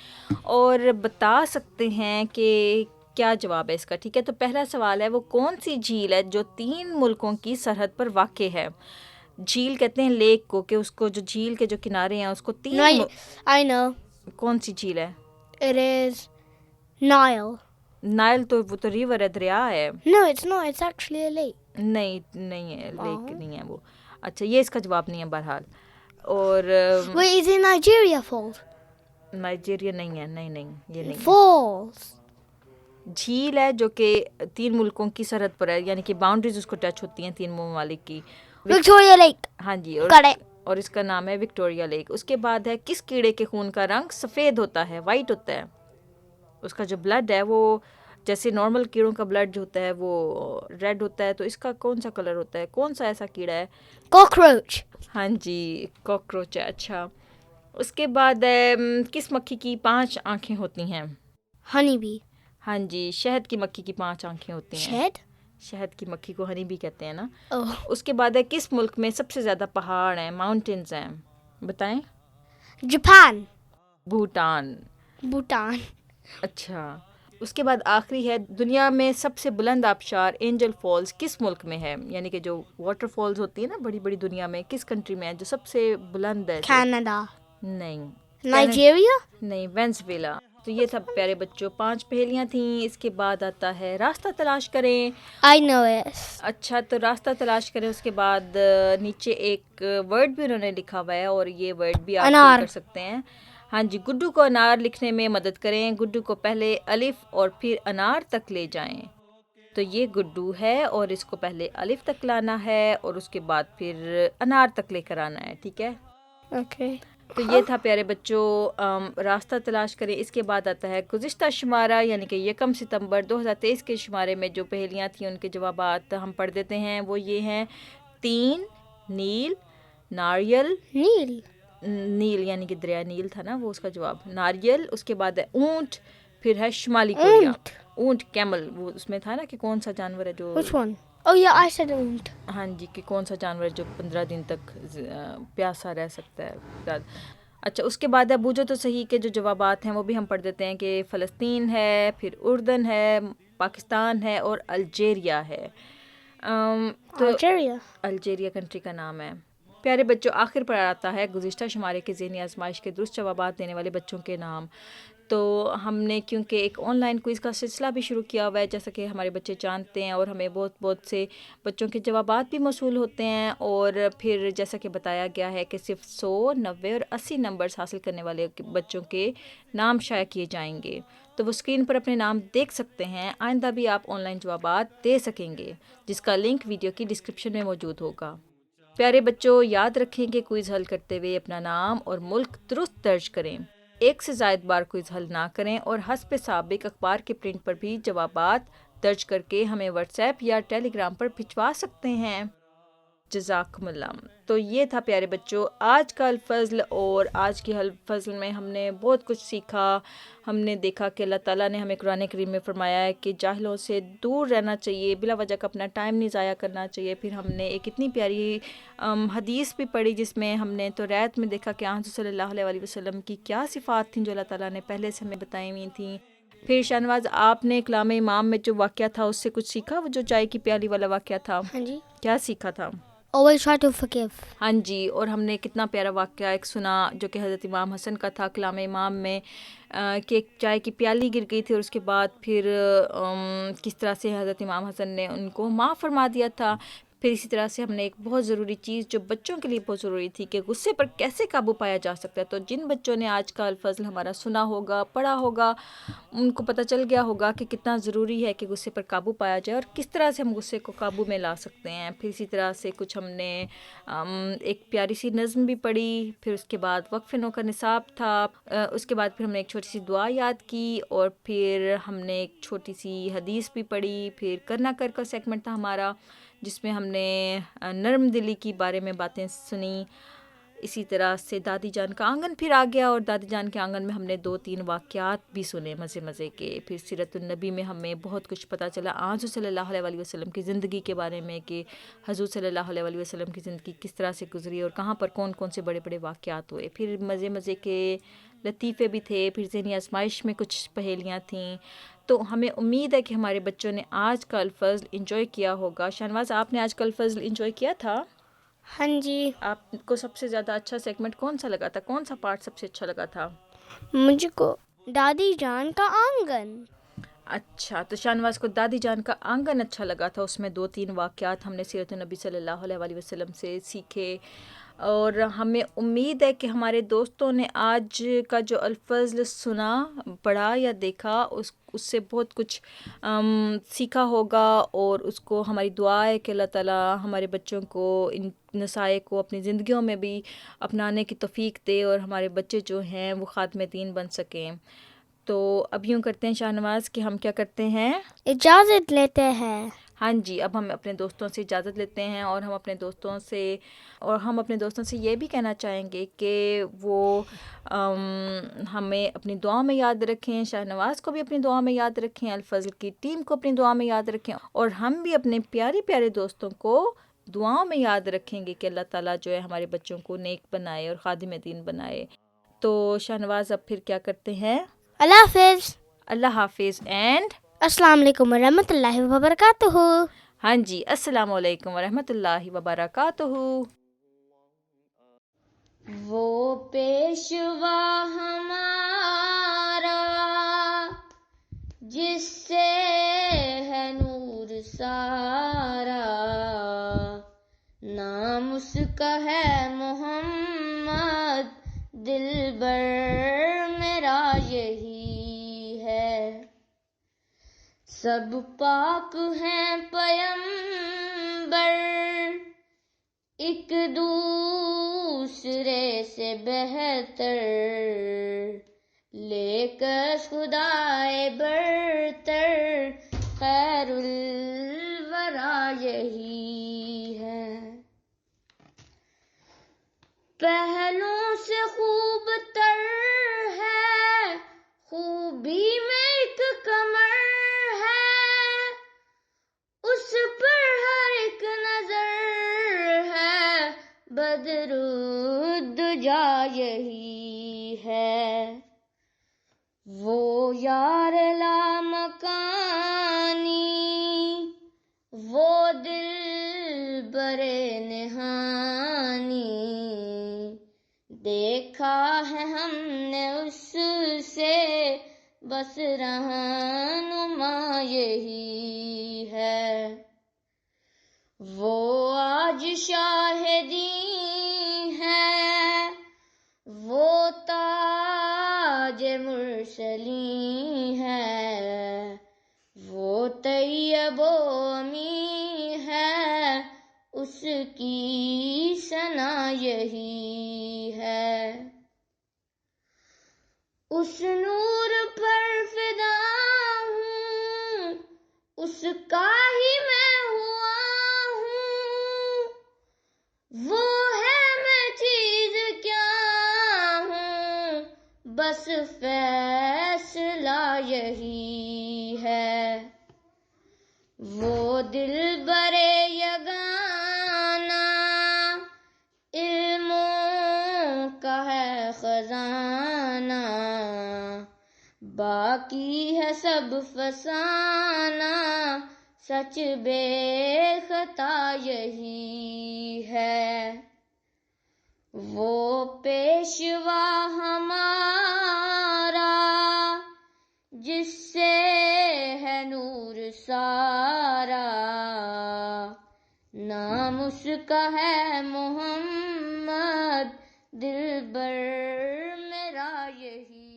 اور بتا سکتے ہیں کہ کیا جواب ہے اس کا، ٹھیک ہے؟ تو پہلا سوال ہے وہ کون سی جھیل ہے جو 3 ملکوں کی سرحد پر واقع ہے؟ جھیل کہتے ہیں لیک کو، کہ اس کو جو جھیل کے جو کنارے ہیں اس کو 3 I know. کون سی جھیل ہے؟ It is Nile. نائل تو وہ تو ریور ہے، دریا ہے۔ No, it's not. It's actually a lake. نہیں ہے، لیک نہیں ہے وہ۔ اچھا یہ اس کا جواب نہیں ہے بہرحال۔ اور Wait, is it Nigeria falls? Nigeria نہیں ہے، نہیں یہ نہیں ہے۔ Falls. جھیل ہے جو کہ 3 ملکوں کی سرحد پر ہے، یعنی کہ باؤنڈریز اس کو ٹچ ہوتی ہیں 3 ممالک کی۔ Victoria Lake. ہاں جی، اور Got it. اور اس کا نام ہے وکٹوریا لیک. اس کے بعد ہے کس کیڑے کے خون کا رنگ سفید ہوتا ہے, وائٹ ہوتا ہے. اس کا جو بلڈ ہے وہ جیسے نارمل کیڑوں کا بلڈ جو ہوتا ہے وہ ریڈ ہوتا ہے, تو اس کا کون سا کلر ہوتا ہے, کون سا ایسا کیڑا ہے؟ Cockroach. ہاں جی, کاکروچ ہے. اچھا, اس کے بعد کس مکھی کی 5 آنکھیں ہوتی ہیں؟ Honeybee. ہاں جی, شہد کی مکھی کی 5 آنکھیں ہوتی ہیں. Shed? شہد کی مکھی کو ہنی بھی کہتے ہیں نا. Oh. اس کے بعد ہے کس ملک میں سب سے زیادہ پہاڑ ہیں, ماؤنٹینز ہیں؟ بتائیں. Japan. بھوٹان. Bhutan. اچھا, اس کے بعد آخری ہے دنیا میں سب سے بلند آبشار اینجل فالز کس ملک میں ہے؟ یعنی کہ جو واٹر فالز ہوتی ہیں نا بڑی بڑی دنیا میں, کس کنٹری میں ہے جو سب سے بلند ہے؟ Canada. نہیں. Nigeria? نہیں, وینزویلا. تو یہ تھا پیارے بچوں 5 پہیلیاں تھیں. اس کے بعد آتا ہے راستہ تلاش کریں. I know it. اچھا, تو راستہ تلاش کریں. اس کے بعد نیچے ایک ورڈ بھی انہوں نے لکھا ہوا ہے اور یہ ورڈ بھی آپ انار. فل کر سکتے ہیں. ہاں جی, گڈو کو انار لکھنے میں مدد کریں. گڈو کو پہلے الف اور پھر انار تک لے جائیں. تو یہ گڈو ہے اور اس کو پہلے الف تک لانا ہے اور اس کے بعد پھر انار تک لے کر آنا ہے. ٹھیک ہے. Okay. تو یہ تھا پیارے بچوں راستہ تلاش کریں. اس کے بعد آتا ہے گزشتہ شمارہ, یعنی کہ 1 ستمبر 2023 کے شمارے میں جو پہیلیاں تھیں ان کے جوابات ہم پڑھ دیتے ہیں. وہ یہ ہیں 3 نیل, ناریل. Neil. نیل یعنی کہ دریا نیل تھا نا, وہ اس کا جواب ناریل. اس کے بعد ہے اونٹ, پھر ہے شمالی کوریا. اونٹ, کیمل, وہ اس میں تھا نا کہ کون سا جانور ہے جو Which one? Oh yeah, I said oont. ہاں جی, کہ کون سا جانور ہے جو 15 دن تک پیاسا رہ سکتا ہے. اچھا, اس کے بعد ہے بوجھو تو صحیح کے جو جوابات ہیں وہ بھی ہم پڑھ دیتے ہیں کہ فلسطین ہے, پھر اردن ہے, پاکستان ہے اور الجیریا ہے. تو Algeria. الجیریا کنٹری کا نام ہے. پیارے بچوں آخر پر آتا ہے گزشتہ شمارے کے ذہنی آزمائش کے درست جوابات دینے والے بچوں کے نام. تو ہم نے کیونکہ ایک آن لائن کوئز کا سلسلہ بھی شروع کیا ہوا ہے جیسا کہ ہمارے بچے جانتے ہیں, اور ہمیں بہت سے بچوں کے جوابات بھی موصول ہوتے ہیں. اور پھر جیسا کہ بتایا گیا ہے کہ صرف 100, 90 اور 80 نمبرز حاصل کرنے والے بچوں کے نام شائع کیے جائیں گے. تو وہ اسکرین پر اپنے نام دیکھ سکتے ہیں. آئندہ بھی آپ آن لائن جوابات دے سکیں گے جس کا لنک ویڈیو کی ڈسکرپشن میں موجود ہوگا. پیارے بچوں یاد رکھیں کہ کوئز حل کرتے ہوئے اپنا نام اور ملک درست درج کریں. 1 سے زائد بار کوئز حل نہ کریں اور حسب سابق اخبار کے پرنٹ پر بھی جوابات درج کر کے ہمیں واٹس ایپ یا ٹیلی گرام پر بھجوا سکتے ہیں. جزاکم اللہ. تو یہ تھا پیارے بچوں آج کا الفضل, اور آج کی الفضل میں ہم نے بہت کچھ سیکھا. ہم نے دیکھا کہ اللہ تعالیٰ نے ہمیں قرآن کریم میں فرمایا ہے کہ جاہلوں سے دور رہنا چاہیے, بلا وجہ کا اپنا ٹائم نہیں ضائع کرنا چاہیے. پھر ہم نے ایک اتنی پیاری حدیث بھی پڑھی جس میں ہم نے تو ریت میں دیکھا کہ حضرت صلی اللہ علیہ وسلم کی کیا صفات تھیں جو اللہ تعالیٰ نے پہلے سے ہمیں بتائی ہوئی تھیں. پھر شاہنواز آپ نے کلام امام میں جو واقعہ تھا اس سے کچھ سیکھا, وہ جو چائے کی پیالی والا واقعہ تھا, ہاں جی, کیا سیکھا تھا؟ always try to forgive. ہاں جی, اور ہم نے کتنا پیارا واقعہ ایک سنا جو کہ حضرت امام حسن کا تھا کلام امام میں, کہ ایک چائے کی پیالی گر گئی تھی اور اس کے بعد پھر کس طرح سے حضرت امام حسن نے ان کو معاف فرما دیا تھا. پھر اسی طرح سے ہم نے ایک بہت ضروری چیز جو بچوں کے لیے بہت ضروری تھی کہ غصے پر کیسے قابو پایا جا سکتا ہے. تو جن بچوں نے آج کا الفضل ہمارا سنا ہوگا, پڑھا ہوگا, ان کو پتہ چل گیا ہوگا کہ کتنا ضروری ہے کہ غصے پر قابو پایا جائے اور کس طرح سے ہم غصے کو قابو میں لا سکتے ہیں. پھر اسی طرح سے کچھ ہم نے ایک پیاری سی نظم بھی پڑھی. پھر اس کے بعد وقف نو کا نصاب تھا. اس کے بعد پھر ہم نے ایک چھوٹی سی دعا یاد کی, اور پھر ہم نے ایک چھوٹی سی حدیث بھی پڑھی. پھر کرنا کر کا سیگمنٹ تھا ہمارا جس میں ہم نے نرم دلی کی بارے میں باتیں سنی. اسی طرح سے دادی جان کا آنگن پھر آ گیا, اور دادی جان کے آنگن میں ہم نے 2-3 واقعات بھی سنے مزے کے. پھر سیرت النبی میں ہمیں بہت کچھ پتہ چلا حضور صلی اللہ علیہ وسلم کی زندگی کے بارے میں, کہ حضور صلی اللہ علیہ وسلم کی زندگی کس طرح سے گزری اور کہاں پر کون کون سے بڑے بڑے واقعات ہوئے. پھر مزے کے لطیفے بھی تھے. پھر ذہنی آزمائش میں کچھ پہیلیاں تھیں. تو ہمیں امید ہے کہ ہمارے بچوں نے آج کا الفضل انجوائے کیا ہوگا. شاہنواز آپ نے آج کا الفضل انجوائے کیا تھا؟ ہاں جی. آپ کو سب سے زیادہ اچھا سیگمنٹ کون سا لگا تھا, کون سا پارٹ سب سے اچھا لگا تھا؟ مجھے کو دادی جان کا آنگن. اچھا, تو شاہنواز کو دادی جان کا آنگن اچھا لگا تھا. اس میں 2-3 واقعات ہم نے سیرت النبی صلی اللہ علیہ وسلم سے سیکھے. اور ہمیں امید ہے کہ ہمارے دوستوں نے آج کا جو الفضل سنا، پڑھا یا دیکھا اس سے بہت کچھ سیکھا ہوگا، اور اس کو ہماری دعا ہے کہ اللہ تعالیٰ ہمارے بچوں کو ان نصائح کو اپنی زندگیوں میں بھی اپنانے کی توفیق دے، اور ہمارے بچے جو ہیں وہ خادم دین بن سکیں۔ تو اب یوں کرتے ہیں شاہ نواز کہ ہم کیا کرتے ہیں، اجازت لیتے ہیں۔ ہاں جی، اب ہم اپنے دوستوں سے اجازت لیتے ہیں، اور ہم اپنے دوستوں سے یہ بھی کہنا چاہیں گے کہ وہ ہمیں اپنی دعا میں یاد رکھیں، شاہ نواز کو بھی اپنی دعا میں یاد رکھیں، الفضل کی ٹیم کو اپنی دعا میں یاد رکھیں، اور ہم بھی اپنے پیارے پیارے دوستوں کو دعاؤں میں یاد رکھیں گے کہ اللہ تعالیٰ جو ہے ہمارے بچوں کو نیک بنائے اور خادم دین بنائے۔ تو شاہ نواز اب پھر کیا کرتے ہیں، اللہ حافظ۔ اللہ حافظ اینڈ السلام علیکم ورحمۃ اللہ وبرکاتہ۔ ہاں جی، السلام علیکم ورحمۃ اللہ وبرکاتہ۔ وہ پیشوا ہمارا جس سے ہے نور سارا، نام اس کا ہے محمد، دلبر میرا یہی ہے۔ سب پاک ہیں پیمبر، ایک دوسرے سے بہتر، لے کر خدائے برتر، خیر الورا یہی ہے۔ پہلوں سے خوب تر ہے، خوبی میں ایک کمر ہے، اس پر ہر ایک نظر ہے، بدر الدجا یہی ہے۔ وہ یار لامکانی، وہ دل برے نہانی، دیکھا ہے ہم نے اس سے، بس رہنما یہی ہے۔ وہ آج شاہدی ہے، وہ تاج مرسلی ہے، وہ طیب و امی ہے، اس کی ثنا یہی ہے۔ اس نور پر فدا ہوں، اس کا ہی میں ہوا ہوں، وہ ہے میں چیز کیا ہوں، بس فیصلہ یہی ہے۔ وہ دل برے یگانا، علموں کا ہے خزانہ، باقی ہے سب فسانہ، سچ بے خطا یہی ہے۔ وہ پیشوا ہمارا جس سے ہے نور سارا، نام اس کا ہے محمد، دلبر میرا یہی